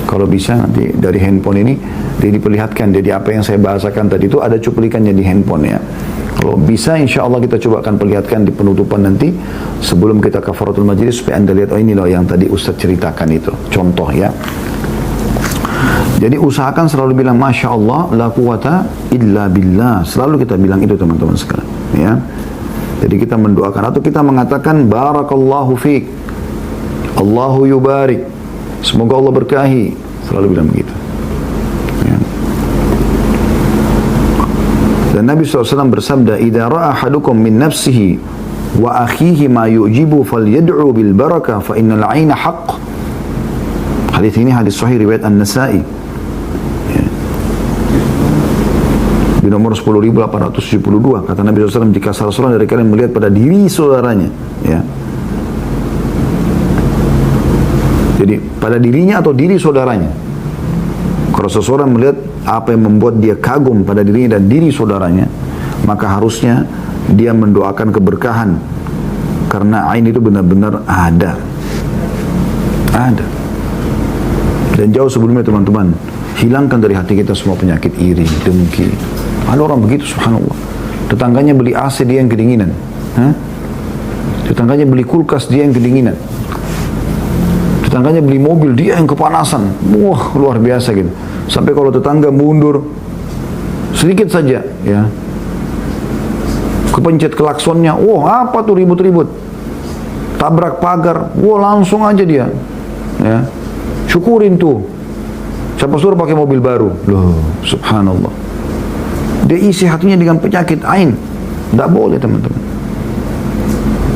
Kalau bisa nanti dari handphone ini diperlihatkan, jadi apa yang saya bahasakan tadi itu ada cuplikannya di handphone ya. Kalau bisa insya Allah kita coba akan perlihatkan di penutupan nanti sebelum kita kafaratul majlis, supaya Anda lihat, oh ini loh yang tadi Ustaz ceritakan itu, contoh ya. Jadi usahakan selalu bilang Masya Allah la quwata illa billah, selalu kita bilang itu teman-teman sekalian ya. Jadi kita mendoakan atau kita mengatakan barakallahu fiik, Allahu yubarik, semoga Allah berkahi, selalu bilang begitu ya. Dan Nabi SAW bersabda, idza ra'a ahadukum min nafsihi wa akhihi ma yu'jibu falyad'u bil barakah fa innal 'aina haqq. Hadis ini hadis sahih riwayat An-Nasa'i ya. Di nomor 10.872 kata Nabi SAW, jika salah seorang dari kalian melihat pada diri saudaranya ya, Jadi pada dirinya atau diri saudaranya. Kalau seseorang melihat apa yang membuat dia kagum pada dirinya dan diri saudaranya, maka harusnya dia mendoakan keberkahan. Karena ain itu benar-benar ada. Ada. Dan jauh sebelumnya teman-teman, hilangkan dari hati kita semua penyakit iri, dengki. Ada orang begitu, subhanallah. Tetangganya beli AC, dia yang kedinginan. Tetangganya beli kulkas, dia yang kedinginan. Tetangganya beli mobil, dia yang kepanasan. Wah, luar biasa gitu. Sampai kalau tetangga mundur sedikit saja, ya, kepencet klaksonnya, wah apa tuh ribut-ribut, tabrak pagar, wah langsung aja dia, ya, syukurin tuh. Siapa suruh pakai mobil baru? Loh, subhanallah. Dia isi hatinya dengan penyakit ain. Tidak boleh teman-teman.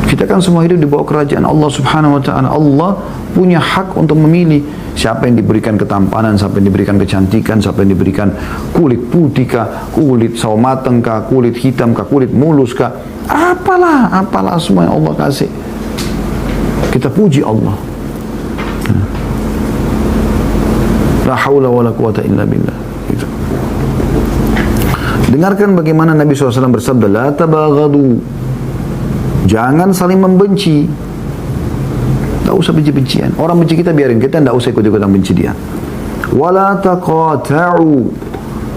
Kita kan semua hidup di bawah kerajaan Allah subhanahu wa ta'ala. Allah punya hak untuk memilih siapa yang diberikan ketampanan, siapa yang diberikan kecantikan, siapa yang diberikan kulit putih kah, kulit sawo mateng kah, kulit hitam kah, kulit mulus kah. Apalah semua yang Allah kasih. Kita puji Allah. La haula wa la quwata illa billah. Gitu. Dengarkan bagaimana Nabi SAW bersabda, la tabaghadu. Jangan saling membenci. Tak usah benci-bencian. Orang benci kita biarin, kita tidak usah ikut-ikutan benci dia. Wala taqata'u.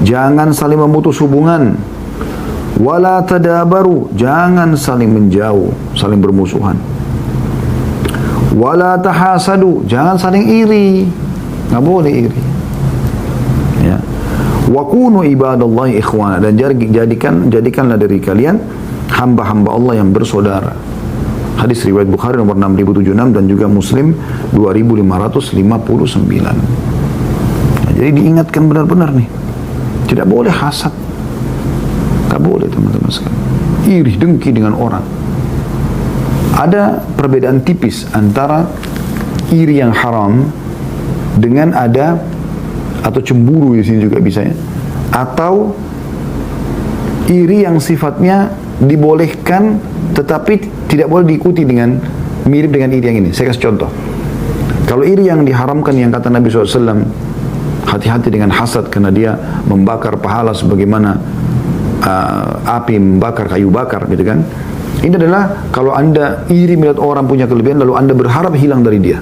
Jangan saling memutus hubungan. Wala tadabaru. Jangan saling menjauh, saling bermusuhan. Wala tahasadu. Jangan saling iri. Nggak boleh iri. Ya. Wa kunu ibadallahi ikhwana. Dan jadikanlah dari kalian hamba-hamba Allah yang bersaudara. Hadis riwayat Bukhari nomor 6076 dan juga Muslim 2559. Nah, jadi diingatkan benar-benar nih. Tidak boleh hasad. Tak boleh teman-teman sekalian. Iri, dengki dengan orang. Ada perbedaan tipis antara iri yang haram dengan ada atau cemburu di sini juga bisa ya. Atau iri yang sifatnya dibolehkan tetapi tidak boleh diikuti dengan mirip dengan iri yang ini. Saya kasih contoh. Kalau iri yang diharamkan yang kata Nabi SAW, hati-hati dengan hasad karena dia membakar pahala sebagaimana api membakar kayu bakar gitu kan. Ini adalah kalau anda iri melihat orang punya kelebihan lalu anda berharap hilang dari dia.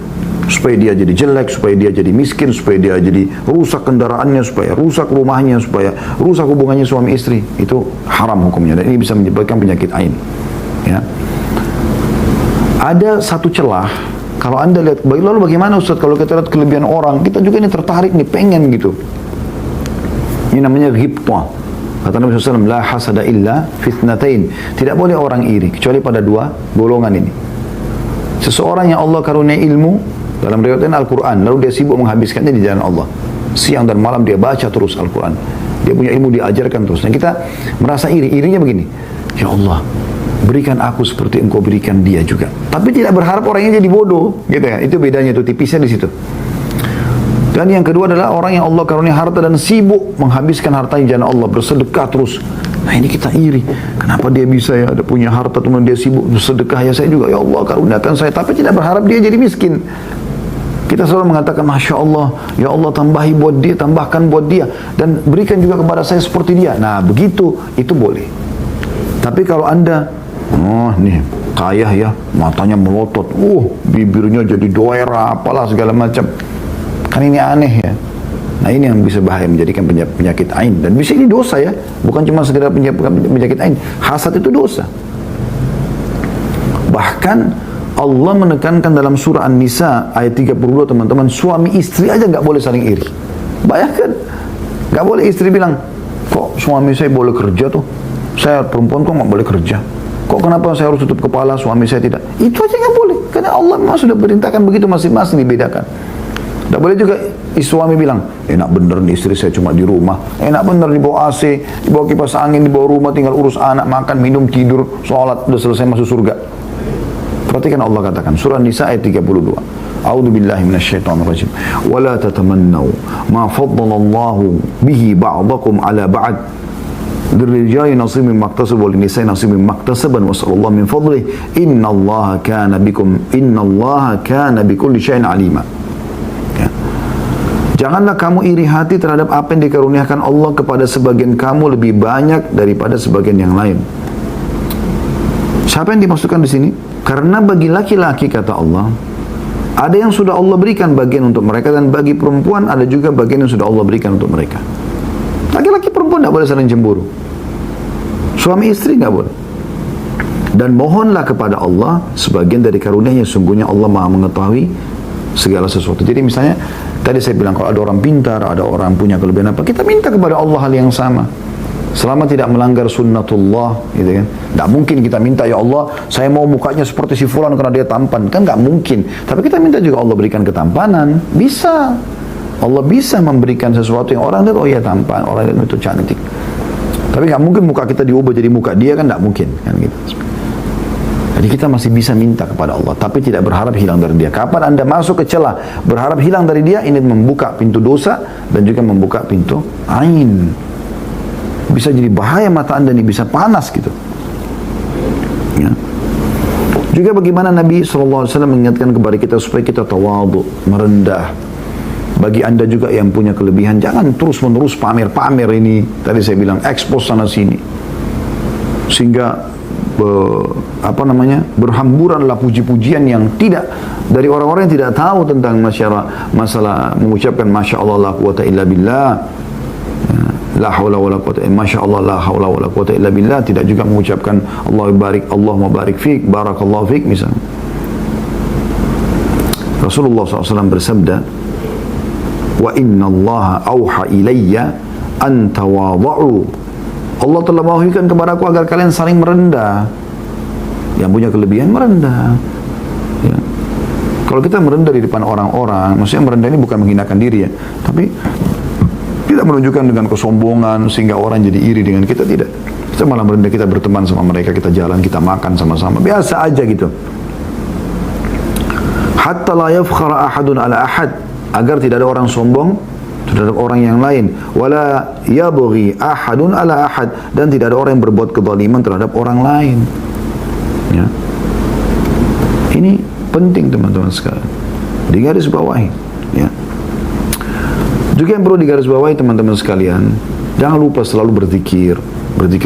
Supaya dia jadi jelek, supaya dia jadi miskin, supaya dia jadi rusak kendaraannya, supaya rusak rumahnya, supaya rusak hubungannya suami istri. Itu haram hukumnya dan ini bisa menyebabkan penyakit ain. Ya. Ada satu celah, kalau anda lihat, lalu bagaimana Ustaz kalau kita lihat kelebihan orang, kita juga ini tertarik nih, pengen gitu. Ini namanya ghibtah. Kata Nabi SAW, la hasada illa fitnatain. Tidak boleh orang iri, kecuali pada dua golongan ini. Seseorang yang Allah karunia ilmu, dalam riwayat Al-Quran, lalu dia sibuk menghabiskannya di jalan Allah. Siang dan malam dia baca terus Al-Quran. Dia punya ilmu, diajarkan terus. Dan kita merasa iri. Irinya begini, ya Allah, berikan aku seperti engkau berikan dia juga. Tapi tidak berharap orangnya jadi bodoh. Gitu ya. Itu bedanya, itu tipisnya di situ. Dan yang kedua adalah orang yang Allah karunia harta dan sibuk menghabiskan hartanya di jalan Allah, bersedekah terus. Nah ini kita iri. Kenapa dia bisa ya, ada punya harta teman dia sibuk bersedekah, ya saya juga, ya Allah karuniakan saya. Tapi tidak berharap dia jadi miskin. Kita selalu mengatakan, Masya Allah, ya Allah tambahi buat dia, tambahkan buat dia. Dan berikan juga kepada saya seperti dia. Nah begitu, itu boleh. Tapi kalau anda, oh nih kaya ya, matanya melotot, bibirnya jadi doera, apalah segala macam. Kan ini aneh ya. Nah ini yang bisa bahaya, menjadikan penyakit ain. Dan bisa ini dosa ya, bukan cuma sekedar penyakit ain. Hasad itu dosa. Bahkan Allah menekankan dalam surah An-Nisa ayat 32 teman-teman, suami istri aja nggak boleh saling iri. Bayangkan, nggak boleh istri bilang, kok suami saya boleh kerja tuh, saya perempuan kok nggak boleh kerja. Kok kenapa saya harus tutup kepala, suami saya tidak? Itu aja nggak boleh, karena Allah memang sudah perintahkan begitu, masing-masing dibedakan. Tidak boleh juga suami bilang, enak bener nih istri saya cuma di rumah, enak bener di bawah AC, di bawah kipas angin, di bawah rumah, tinggal urus anak, makan, minum, tidur, sholat, udah selesai masuk surga. Perhatikan Allah katakan, surah Nisa ayat 32. A'udzu billahi minasyaitonir rajim. Wa la tatamannaw ma faddalallahu bihi ba'dakum 'ala ba'd. Lirrijali nasibun mimma iktasabu wa lin-nisa'i nasibun mimma iktasaban wa sallallahu min fadlihi innallaha kana bikulli syai'in 'alima. Janganlah kamu iri hati terhadap apa yang dikaruniakan Allah kepada sebagian kamu lebih banyak daripada sebagian yang lain. Siapa yang dimaksudkan di sini? Karena bagi laki-laki, kata Allah, ada yang sudah Allah berikan bagian untuk mereka, dan bagi perempuan ada juga bagian yang sudah Allah berikan untuk mereka. Laki-laki perempuan tidak boleh saling cemburu. Suami istri tidak boleh. Dan mohonlah kepada Allah sebagian dari karunia-Nya, sungguhnya Allah Maha mengetahui segala sesuatu. Jadi misalnya tadi saya bilang, kalau ada orang pintar, ada orang punya kelebihan apa, kita minta kepada Allah hal yang sama. Selama tidak melanggar sunnatullah, gitu kan. Tidak mungkin kita minta, ya Allah, saya mau mukanya seperti si fulan karena dia tampan. Kan nggak mungkin. Tapi kita minta juga Allah berikan ketampanan. Bisa. Allah bisa memberikan sesuatu yang orang lihat, oh ya tampan, orang lihat itu cantik. Tapi nggak mungkin muka kita diubah jadi muka dia, kan nggak mungkin. Kan gitu. Jadi kita masih bisa minta kepada Allah, tapi tidak berharap hilang dari dia. Kapan Anda masuk ke celah berharap hilang dari dia, ini membuka pintu dosa dan juga membuka pintu ain. Bisa jadi bahaya mata Anda ini, bisa panas gitu. Ya. Juga bagaimana Nabi SAW mengingatkan kepada kita supaya kita tawadhu, merendah. Bagi Anda juga yang punya kelebihan, jangan terus-menerus pamer-pamer ini. Tadi saya bilang, ekspos sana-sini. Sehingga berhamburanlah puji-pujian yang tidak dari orang-orang yang tidak tahu tentang masalah mengucapkan Masya Allah la quwata illa billah, la haula wala quwata, Masya Allah la haula wala quwata illa billah, tidak juga mengucapkan Allah barik, Allahumma barik fik, barakallahu fik misalnya. Rasulullah SAW bersabda, wa inna Allah auha ilayya an tawadhu, Allah telah mewahyukan kepada aku agar kalian saling merendah. Yang punya kelebihan merendah. Ya. Kalau kita merendah di depan orang-orang, maksudnya merendah ini bukan menghinakan diri ya, tapi tidak menunjukkan dengan kesombongan sehingga orang jadi iri dengan kita, tidak. Kita malah merendah, kita berteman sama mereka, kita jalan, kita makan sama-sama, biasa aja gitu. Hatta la yafkhara ahadun ala ahad, agar tidak ada orang sombong terhadap orang yang lain, wala yabghi ahadun ala ahad, dan tidak ada orang yang berbuat kezaliman terhadap orang lain. Ya. Ini penting teman-teman sekalian, digarisbawahi. Ya. Juga yang perlu digarisbawahi teman-teman sekalian, jangan lupa selalu berzikir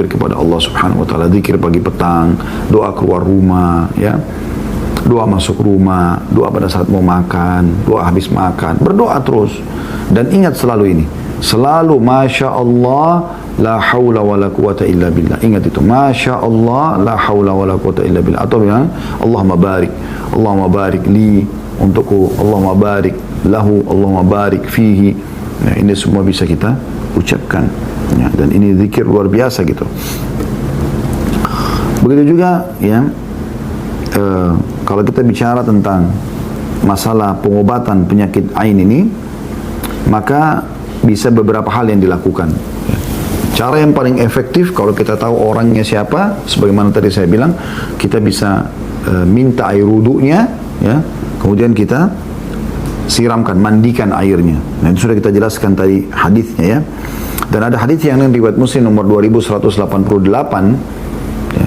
kepada Allah Subhanahu wa taala, zikir pagi petang, doa keluar rumah, ya. Doa masuk rumah, doa pada saat mau makan, doa habis makan, berdoa terus. Dan ingat selalu ini, selalu Masya Allah la haula wa la quwata illa billah. Ingat itu, Masya Allah la haula wa la quwata illa billah. Atau bilang Allahumma barik li, untukku, Allahumma barik lahu, Allahumma barik fihi. Nah, ini semua bisa kita ucapkan, ya, dan ini zikir luar biasa gitu. Begitu juga ya, kalau kita bicara tentang masalah pengobatan penyakit ain ini, maka bisa beberapa hal yang dilakukan. Cara yang paling efektif, kalau kita tahu orangnya siapa, sebagaimana tadi saya bilang, kita bisa minta air wudunya, ya, kemudian kita siramkan, mandikan airnya. Nah, itu sudah kita jelaskan tadi hadisnya, ya. Dan ada hadis yang riwayat Muslim nomor 2188, ya,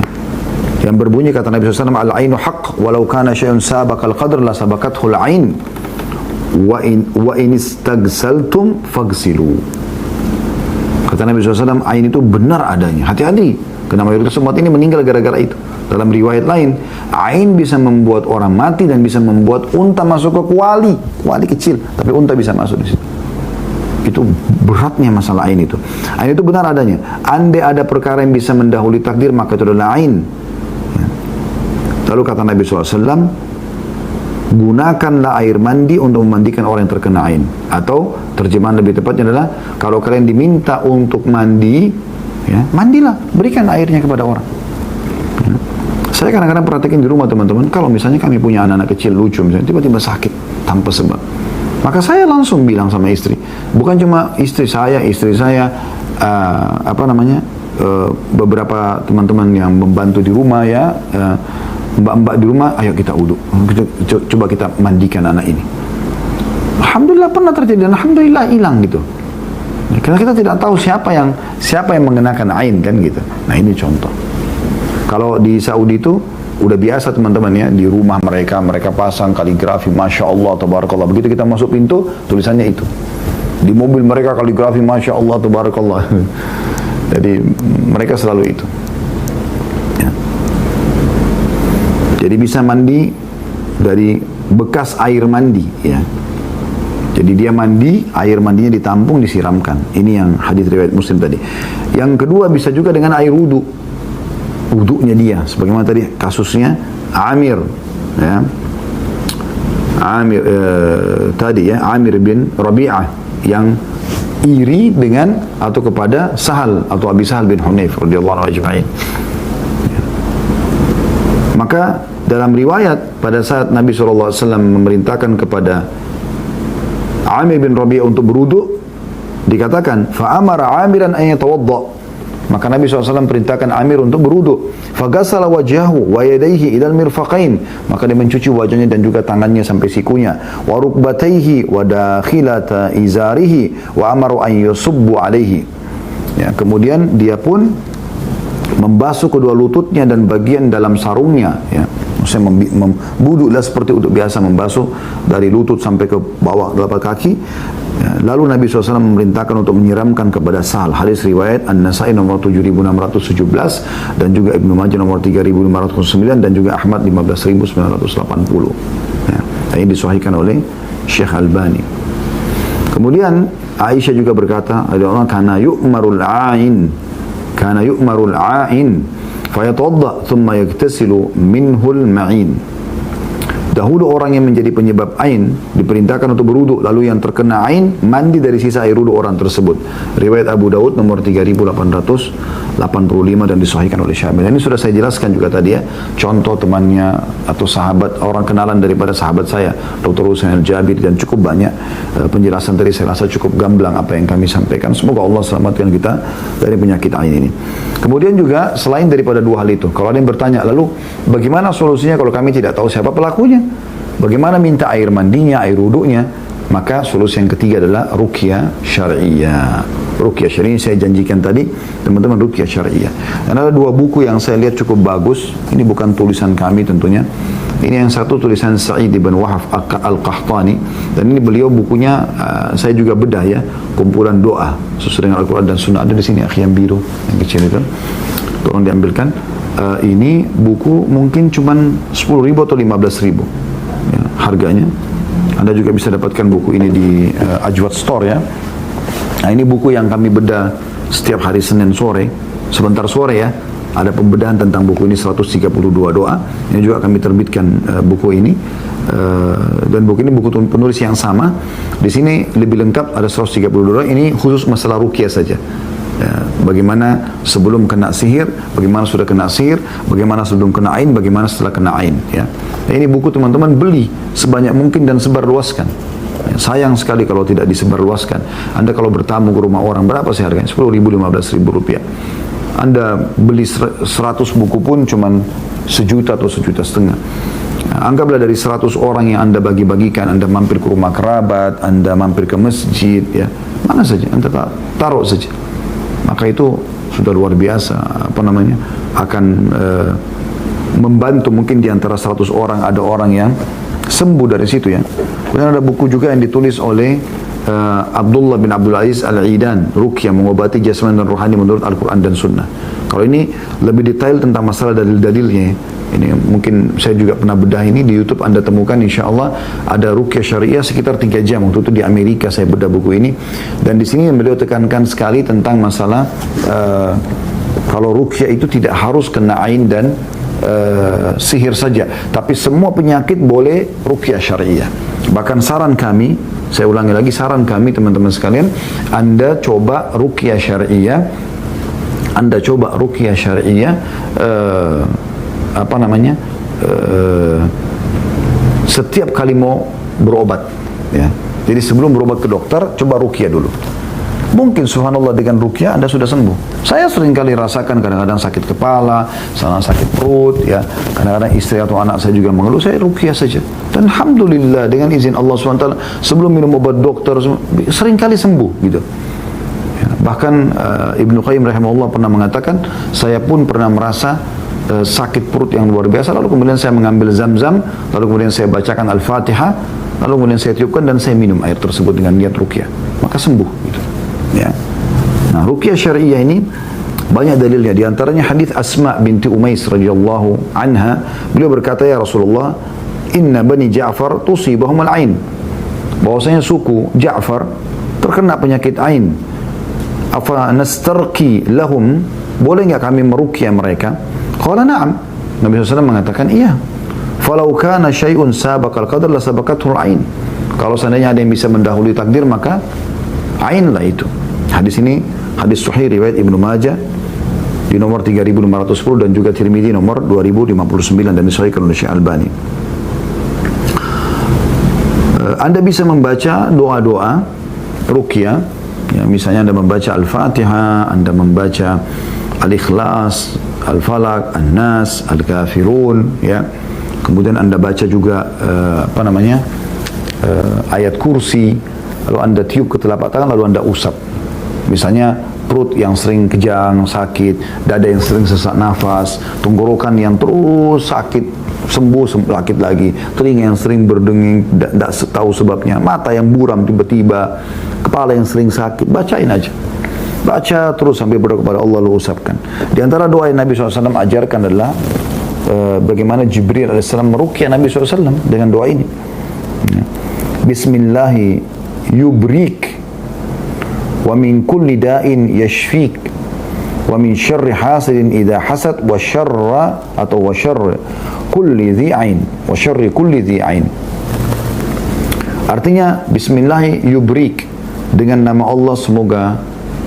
yang berbunyi, kata Nabi SAW, al-ainu haqq walau kana syai'un sabaqal qadr la sabaqathul ain wa in istagsaltum fagsilu. Kata Nabi SAW, ain itu benar adanya, hati-hati, karena mayoritas umat ini meninggal gara-gara itu. Dalam riwayat lain, ain bisa membuat orang mati dan bisa membuat unta masuk ke kuali kecil, tapi unta bisa masuk di situ. Itu beratnya masalah ain itu. Ain itu benar adanya. Andai ada perkara yang bisa mendahului takdir, maka itu adalah ain. Lalu kata Nabi SAW, gunakanlah air mandi untuk memandikan orang yang terkena ain. Atau terjemahan lebih tepatnya adalah, kalau kalian diminta untuk mandi, ya, mandilah, berikan airnya kepada orang. Ya. Saya kadang-kadang perhatikan di rumah teman-teman, kalau misalnya kami punya anak-anak kecil lucu, misalnya tiba-tiba sakit tanpa sebab, maka saya langsung bilang sama istri, bukan cuma istri saya, beberapa teman-teman yang membantu di rumah, ya, mbak-mbak di rumah, ayo kita wudhu, coba kita mandikan anak ini. Alhamdulillah pernah terjadi, dan alhamdulillah hilang gitu. Karena kita tidak tahu siapa yang mengenakan ain, kan gitu. Nah, ini contoh. Kalau di Saudi itu udah biasa teman-teman, ya, di rumah mereka pasang kaligrafi Masya Allah, Tabarakallah. Begitu kita masuk pintu, tulisannya itu. Di mobil mereka kaligrafi Masya Allah, Tabarakallah. Jadi mereka selalu itu. Ya. Jadi bisa mandi dari bekas air mandi, ya. Jadi dia mandi, air mandinya ditampung, disiramkan. Ini yang hadis riwayat Muslim tadi. Yang kedua bisa juga dengan air wudu. Wudunya dia, sebagaimana tadi kasusnya Amir, ya. Amir bin Rabi'ah yang iri dengan atau kepada Sahal atau Abi Sahal bin Hunayf radhiyallahu anhu ajma'in. Maka dalam riwayat pada saat Nabi SAW memerintahkan kepada Amir bin Rabi'ah untuk berwudu, dikatakan fa'amara Amiran an yatawadda. Maka Nabi SAW perintahkan Amir untuk berwudu. Faghasala wajhahu wa yadayhi ilal mirfaqain. Maka dia mencuci wajahnya dan juga tangannya sampai sikunya. Wa rukbatayhi wa dakhilata izarihi wa amaru an yusubbu alaihi. Ya, kemudian dia pun membasuh kedua lututnya dan bagian dalam sarungnya, ya. Maksudnya membuduklah seperti untuk biasa membasuh dari lutut sampai ke bawah telapak kaki. Ya, lalu Nabi SAW memerintahkan untuk menyiramkan kepada Sahal. Hadis riwayat An-Nasai nomor 7617 dan juga Ibnu Majah nomor 3509 dan juga Ahmad 15980. Ya, ini disahihkan oleh Syekh Albani. Kemudian Aisyah juga berkata, ada orang kana yu'marul a'in fayatawadda thumma yaktasilu minhul ma'in. Dahulu orang yang menjadi penyebab ain diperintahkan untuk berwudu, lalu yang terkena ain mandi dari sisa air wudu orang tersebut. Riwayat Abu Daud nomor 3885 dan disahihkan oleh Syamil. Ini sudah saya jelaskan juga tadi, ya. Contoh temannya atau sahabat, orang kenalan daripada sahabat saya, Dr. Husain Al-Jabir, dan cukup banyak penjelasan tadi saya rasa cukup gamblang apa yang kami sampaikan. Semoga Allah selamatkan kita dari penyakit ain ini. Kemudian juga selain daripada dua hal itu, kalau ada yang bertanya, lalu bagaimana solusinya kalau kami tidak tahu siapa pelakunya? Bagaimana minta air mandinya, air wudunya? Maka solusi yang ketiga adalah ruqyah syar'iyyah. Ruqyah syar'iyyah saya janjikan tadi, teman-teman, ruqyah syar'iyyah. Dan ada dua buku yang saya lihat cukup bagus. Ini bukan tulisan kami tentunya. Ini yang satu tulisan Sa'id bin Wahab Al-Qahtani, dan ini beliau bukunya saya juga bedah, ya, kumpulan doa sesuai dengan Al-Quran dan Sunnah. Ada di sini akhi yang biru yang kecil itu, tolong diambilkan. Ini buku mungkin cuman 10.000 atau 15.000, ya, harganya. Anda juga bisa dapatkan buku ini di Ajwad Store, ya. Nah, ini buku yang kami bedah setiap hari Senin sore, sebentar sore, ya. Ada pembedahan tentang buku ini 132 doa. Ini juga kami terbitkan buku ini, dan buku ini buku penulis yang sama. Di sini lebih lengkap, ada 132 doa. Ini khusus masalah ruqyah saja. Ya, bagaimana sebelum kena sihir, bagaimana sudah kena sihir, bagaimana sebelum kena ain, bagaimana setelah kena ain, ya. Nah, ini buku teman-teman beli sebanyak mungkin dan sebarluaskan. Ya, sayang sekali kalau tidak disebarluaskan. Anda kalau bertamu ke rumah orang, berapa sih harganya? 10.000, 15.000 rupiah. Anda beli 100 buku pun cuman 1 juta atau 1,5 juta. Nah, anggaplah dari 100 orang yang Anda bagi-bagikan, Anda mampir ke rumah kerabat, Anda mampir ke masjid, ya, mana saja Anda taruh saja. Maka itu sudah luar biasa, akan membantu. Mungkin di antara 100 orang ada orang yang sembuh dari situ, ya. Kemudian ada buku juga yang ditulis oleh Abdullah bin Abdul Aziz Al-Idan, Ruqyah, mengobati jasmani dan rohani menurut Al-Quran dan Sunnah. Kalau ini lebih detail tentang masalah dalil-dalilnya. Ini mungkin saya juga pernah bedah ini di YouTube, Anda temukan insya Allah ada ruqyah syariah sekitar 3 jam. Waktu itu di Amerika saya bedah buku ini, dan di sini beliau tekankan sekali tentang masalah kalau ruqyah itu tidak harus kena ain dan sihir saja, tapi semua penyakit boleh ruqyah syariah. Bahkan saran kami, saya ulangi lagi, saran kami teman-teman sekalian, Anda coba ruqyah syariah, setiap kali mau berobat, ya. Jadi sebelum berobat ke dokter, coba ruqyah dulu. Mungkin subhanallah dengan ruqyah Anda sudah sembuh. Saya sering kali rasakan kadang-kadang sakit kepala, kadang sakit perut, ya. Kadang-kadang istri atau anak saya juga mengeluh, saya ruqyah saja. Dan alhamdulillah dengan izin Allah SWT, sebelum minum obat dokter sering kali sembuh, gitu. Ya, bahkan Ibnu Qayyim rahimahullah pernah mengatakan, saya pun pernah merasa sakit perut yang luar biasa, lalu kemudian saya mengambil zam-zam, lalu kemudian saya bacakan Al-Fatihah, lalu kemudian saya tiupkan dan saya minum air tersebut dengan niat ruqyah, maka sembuh gitu. Ya. Nah, ruqyah syariah ini banyak dalilnya, di antaranya hadis Asma binti Umais radhiyallahu anha, beliau berkata, ya Rasulullah, inna bani Ja'far tusibahum al-ain, bahwasanya suku Ja'far terkena penyakit ain. Afa nastarqi lahum, boleh enggak kami meruqyah mereka? Qala na'am. Nabi SAW mengatakan iya. Falau kana syai'un sabaqal qadar la sabaqatul ain. Kalau seandainya ada yang bisa mendahului takdir, maka ain lah itu. Hadis ini hadis sahih riwayat Ibnu Majah di nomor 3510 dan juga Tirmidzi nomor 2059 dan disahihkan oleh Syekh Albani. Anda bisa membaca doa-doa ruqyah, ya, misalnya Anda membaca Al-Fatihah, Anda membaca Al-Ikhlas, Al-Falaq, An-Nas, Al-Kafirun, ya. Kemudian Anda baca juga ayat kursi, lalu Anda tiup ke telapak tangan, lalu Anda usap. Misalnya perut yang sering kejang, sakit, dada yang sering sesak nafas, tenggorokan yang terus sakit, sembuh sakit lagi, telinga yang sering berdenging, tidak tahu sebabnya, mata yang buram tiba-tiba, kepala yang sering sakit, bacain aja. Baca terus sampai berdoa kepada Allah, lalu usapkan. Di antara doa yang Nabi SAW ajarkan adalah bagaimana Jibril AS meruqyah Nabi SAW dengan doa ini. Bismillahi yubrik wa min kulli da'in yashfik wa min syarri hasidin idha hasad wa syarra atau wa syarri kulli dhi'ain wa syarri kulli dhi'ain. Artinya Bismillahi yubrik, dengan nama Allah semoga,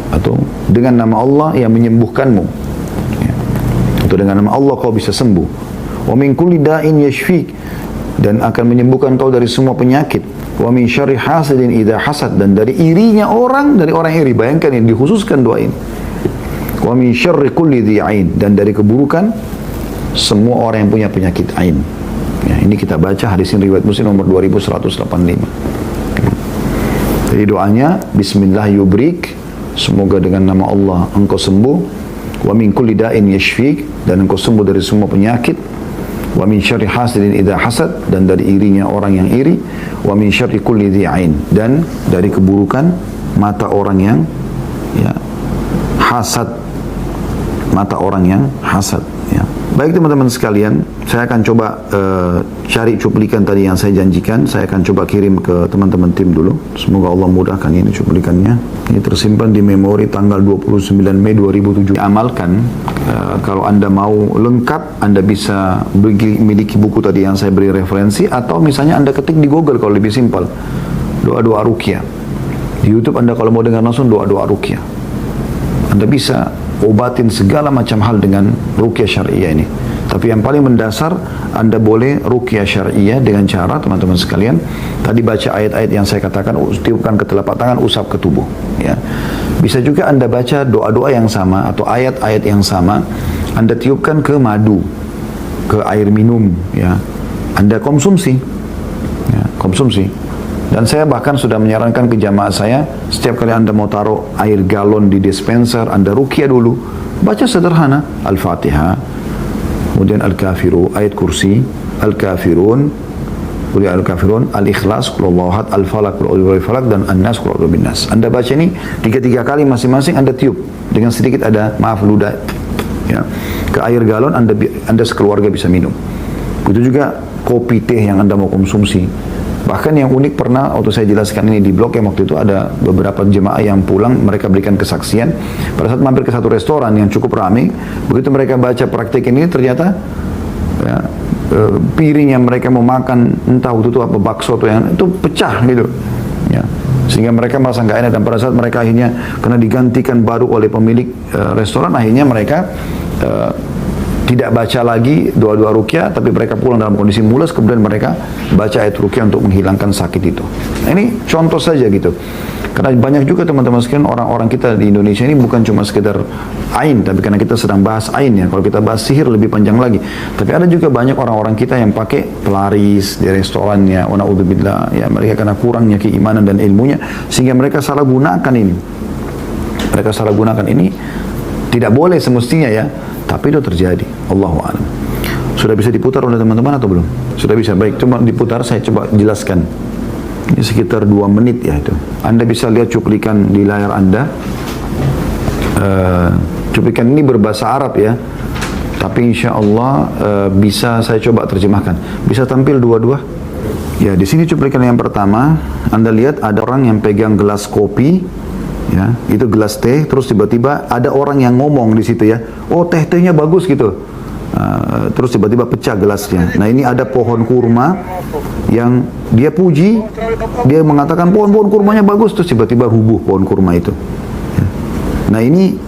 atau dengan nama Allah yang menyembuhkanmu, ya. Atau dengan nama Allah kau bisa sembuh. Wa min kulli da'in yashfik, dan akan menyembuhkan kau dari semua penyakit. Wa min syarri hasidin idza hasad, dan dari irinya orang, dari orang iri. Bayangkan yang dikhususkan doa ini. Wa min syarri kulli dhi ain, dan dari keburukan semua orang yang punya penyakit ain. Ya, ini kita baca hadis ini riwayat Muslim nomor 2185. Jadi doanya Bismillah yubrik, semoga dengan nama Allah engkau sembuh. Wa min kulli da'in yashfik, dan engkau sembuh dari semua penyakit. Wa min syarri hasidin idza hasad, dan dari irinya orang yang iri. Wa min syarri kulli dhi ain, dan dari keburukan mata orang yang ya hasad, mata orang yang hasad, ya. Baik teman-teman sekalian, saya akan coba cari cuplikan tadi yang saya janjikan. Saya akan coba kirim ke teman-teman tim dulu. Semoga Allah mudahkan ini cuplikannya. Ini tersimpan di memori tanggal 29 Mei 2007. Amalkan, kalau Anda mau lengkap, Anda bisa miliki buku tadi yang saya beri referensi, atau misalnya Anda ketik di Google kalau lebih simpel. Doa-doa ruqyah. Di YouTube Anda kalau mau dengar langsung doa-doa ruqyah. Anda bisa obatin segala macam hal dengan ruqyah syariah ini. Tapi yang paling mendasar, Anda boleh ruqyah syariah dengan cara, teman-teman sekalian, tadi baca ayat-ayat yang saya katakan, tiupkan ke telapak tangan, usap ke tubuh, ya. Bisa juga Anda baca doa-doa yang sama atau ayat-ayat yang sama, Anda tiupkan ke madu, ke air minum, ya. Anda konsumsi, ya, konsumsi. Dan saya bahkan sudah menyarankan ke jamaah saya, setiap kali Anda mau taruh air galon di dispenser, Anda ruqyah dulu. Baca sederhana, Al-Fatihah, kemudian Al-Kafiru, ayat kursi, Al-Kafirun, kemudian Al-Kafirun, Al-Ikhlas, Qul Huwallahu Ahad, Al-Falaq, Qul A'udzu Birabbil Falaq, dan An-Nas, Qul A'udzu Birabbin Nas. Anda baca ini 3 kali masing-masing, Anda tiup dengan sedikit ada ludah, ya, ke air galon, Anda sekeluarga bisa minum. Begitu juga kopi, teh yang Anda mau konsumsi. Bahkan yang unik pernah waktu saya jelaskan ini di blog, yang waktu itu ada beberapa jemaah yang pulang, mereka berikan kesaksian pada saat mampir ke satu restoran yang cukup ramai. Begitu mereka baca praktik ini, ternyata ya, piring yang mereka mau makan, entah waktu itu apa, bakso atau yang itu pecah gitu, ya. Sehingga mereka merasa nggak enak, dan pada saat mereka akhirnya kena digantikan baru oleh pemilik restoran, akhirnya mereka tidak baca lagi doa-doa ruqyah, tapi mereka pulang dalam kondisi mules, kemudian mereka baca ayat ruqyah untuk menghilangkan sakit itu. Nah, ini contoh saja gitu. Karena banyak juga teman-teman sekalian, orang-orang kita di Indonesia ini bukan cuma sekedar ain, tapi karena kita sedang bahas ain ya. Kalau kita bahas sihir lebih panjang lagi. Tapi ada juga banyak orang-orang kita yang pakai pelaris di restorannya, wa na'udzubillah, ya, mereka karena kurangnya keimanan dan ilmunya, sehingga mereka salah gunakan ini. Mereka salah gunakan ini, tidak boleh semestinya ya. Tapi itu terjadi. Allahu a'lam. Sudah bisa diputar oleh teman-teman atau belum? Sudah bisa. Baik, coba diputar, saya coba jelaskan. Ini sekitar 2 menit ya itu. Anda bisa lihat cuplikan di layar Anda. Cuplikan ini berbahasa Arab ya. Tapi insya Allah bisa saya coba terjemahkan. Bisa tampil dua-dua? Ya, di sini cuplikan yang pertama. Anda lihat ada orang yang pegang gelas kopi. Ya, itu gelas teh, terus tiba-tiba ada orang yang ngomong di situ ya, oh teh-tehnya bagus gitu, terus tiba-tiba pecah gelasnya. Nah ini ada pohon kurma yang dia puji, dia mengatakan pohon kurmanya bagus, terus tiba-tiba rubuh pohon kurma itu. Ya. Nah ini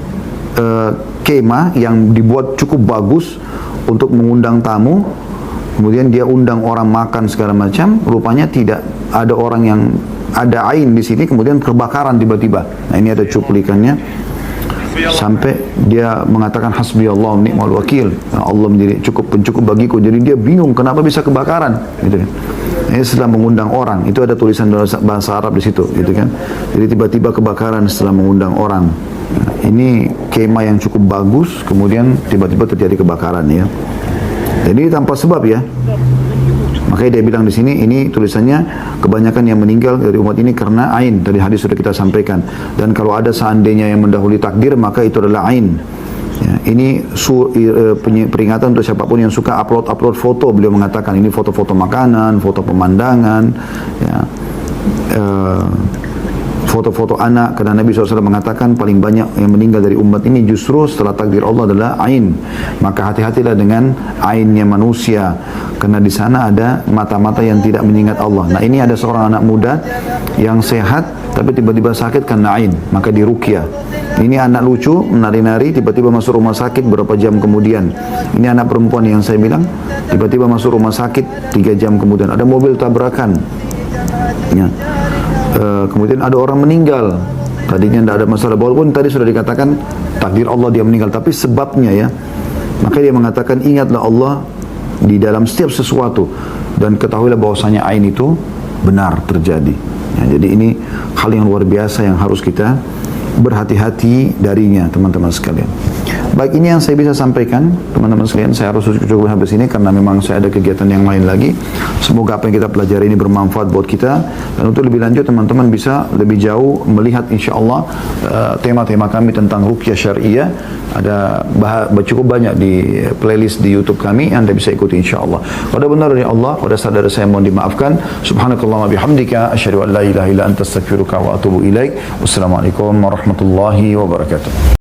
kemah yang dibuat cukup bagus untuk mengundang tamu, kemudian dia undang orang makan segala macam, rupanya tidak ada orang yang ada ain di sini, kemudian kebakaran tiba-tiba. Nah ini ada cuplikannya sampai dia mengatakan hasbiyallahu ni'mal wakil. Nah, Allah menjadi pencukup bagiku. Jadi dia bingung kenapa bisa kebakaran, gitu kan. Ini setelah mengundang orang, itu ada tulisan bahasa Arab di situ, gitu kan. Jadi tiba-tiba kebakaran setelah mengundang orang. Nah, ini kemah yang cukup bagus, kemudian tiba-tiba terjadi kebakaran ya. Jadi tanpa sebab ya. Makanya dia bilang di sini, ini tulisannya kebanyakan yang meninggal dari umat ini karena ain. Dari hadis sudah kita sampaikan. Dan kalau ada seandainya yang mendahului takdir, maka itu adalah ain. Ya, ini peringatan untuk siapapun yang suka upload foto. Beliau mengatakan ini foto-foto makanan, foto pemandangan, ya, foto-foto anak. Karena Nabi SAW mengatakan paling banyak yang meninggal dari umat ini justru setelah takdir Allah adalah ain. Maka hati-hatilah dengan ainnya manusia, karena di sana ada mata-mata yang tidak mengingat Allah. Nah ini ada seorang anak muda yang sehat tapi tiba-tiba sakit karena ain, maka diruqyah. Ini anak lucu menari-nari, tiba-tiba masuk rumah sakit beberapa jam kemudian. Ini anak perempuan yang saya bilang tiba-tiba masuk rumah sakit 3 jam kemudian. Ada mobil tabrakan ya. Kemudian ada orang meninggal, tadinya tidak ada masalah, walaupun tadi sudah dikatakan takdir Allah dia meninggal, tapi sebabnya ya. Maka dia mengatakan ingatlah Allah di dalam setiap sesuatu dan ketahuilah bahwasanya ain itu benar terjadi ya. Jadi ini hal yang luar biasa yang harus kita berhati-hati darinya teman-teman sekalian. Baik, ini yang saya bisa sampaikan teman-teman sekalian. Saya harus cukup sampai sini karena memang saya ada kegiatan yang lain lagi. Semoga apa yang kita pelajari ini bermanfaat buat kita. Dan untuk lebih lanjut teman-teman bisa lebih jauh melihat insyaAllah tema-tema kami tentang ruqyah syariah. Ada cukup banyak di playlist di YouTube kami, Anda bisa ikuti insyaAllah. Kalau benar dari Allah, kalau salah dari saya mohon dimaafkan. Subhanakallah wa bihamdika asyhadu an la ilaha illa anta astaghfiruka wa atubu ilaik. Wassalamualaikum warahmatullahi wabarakatuh.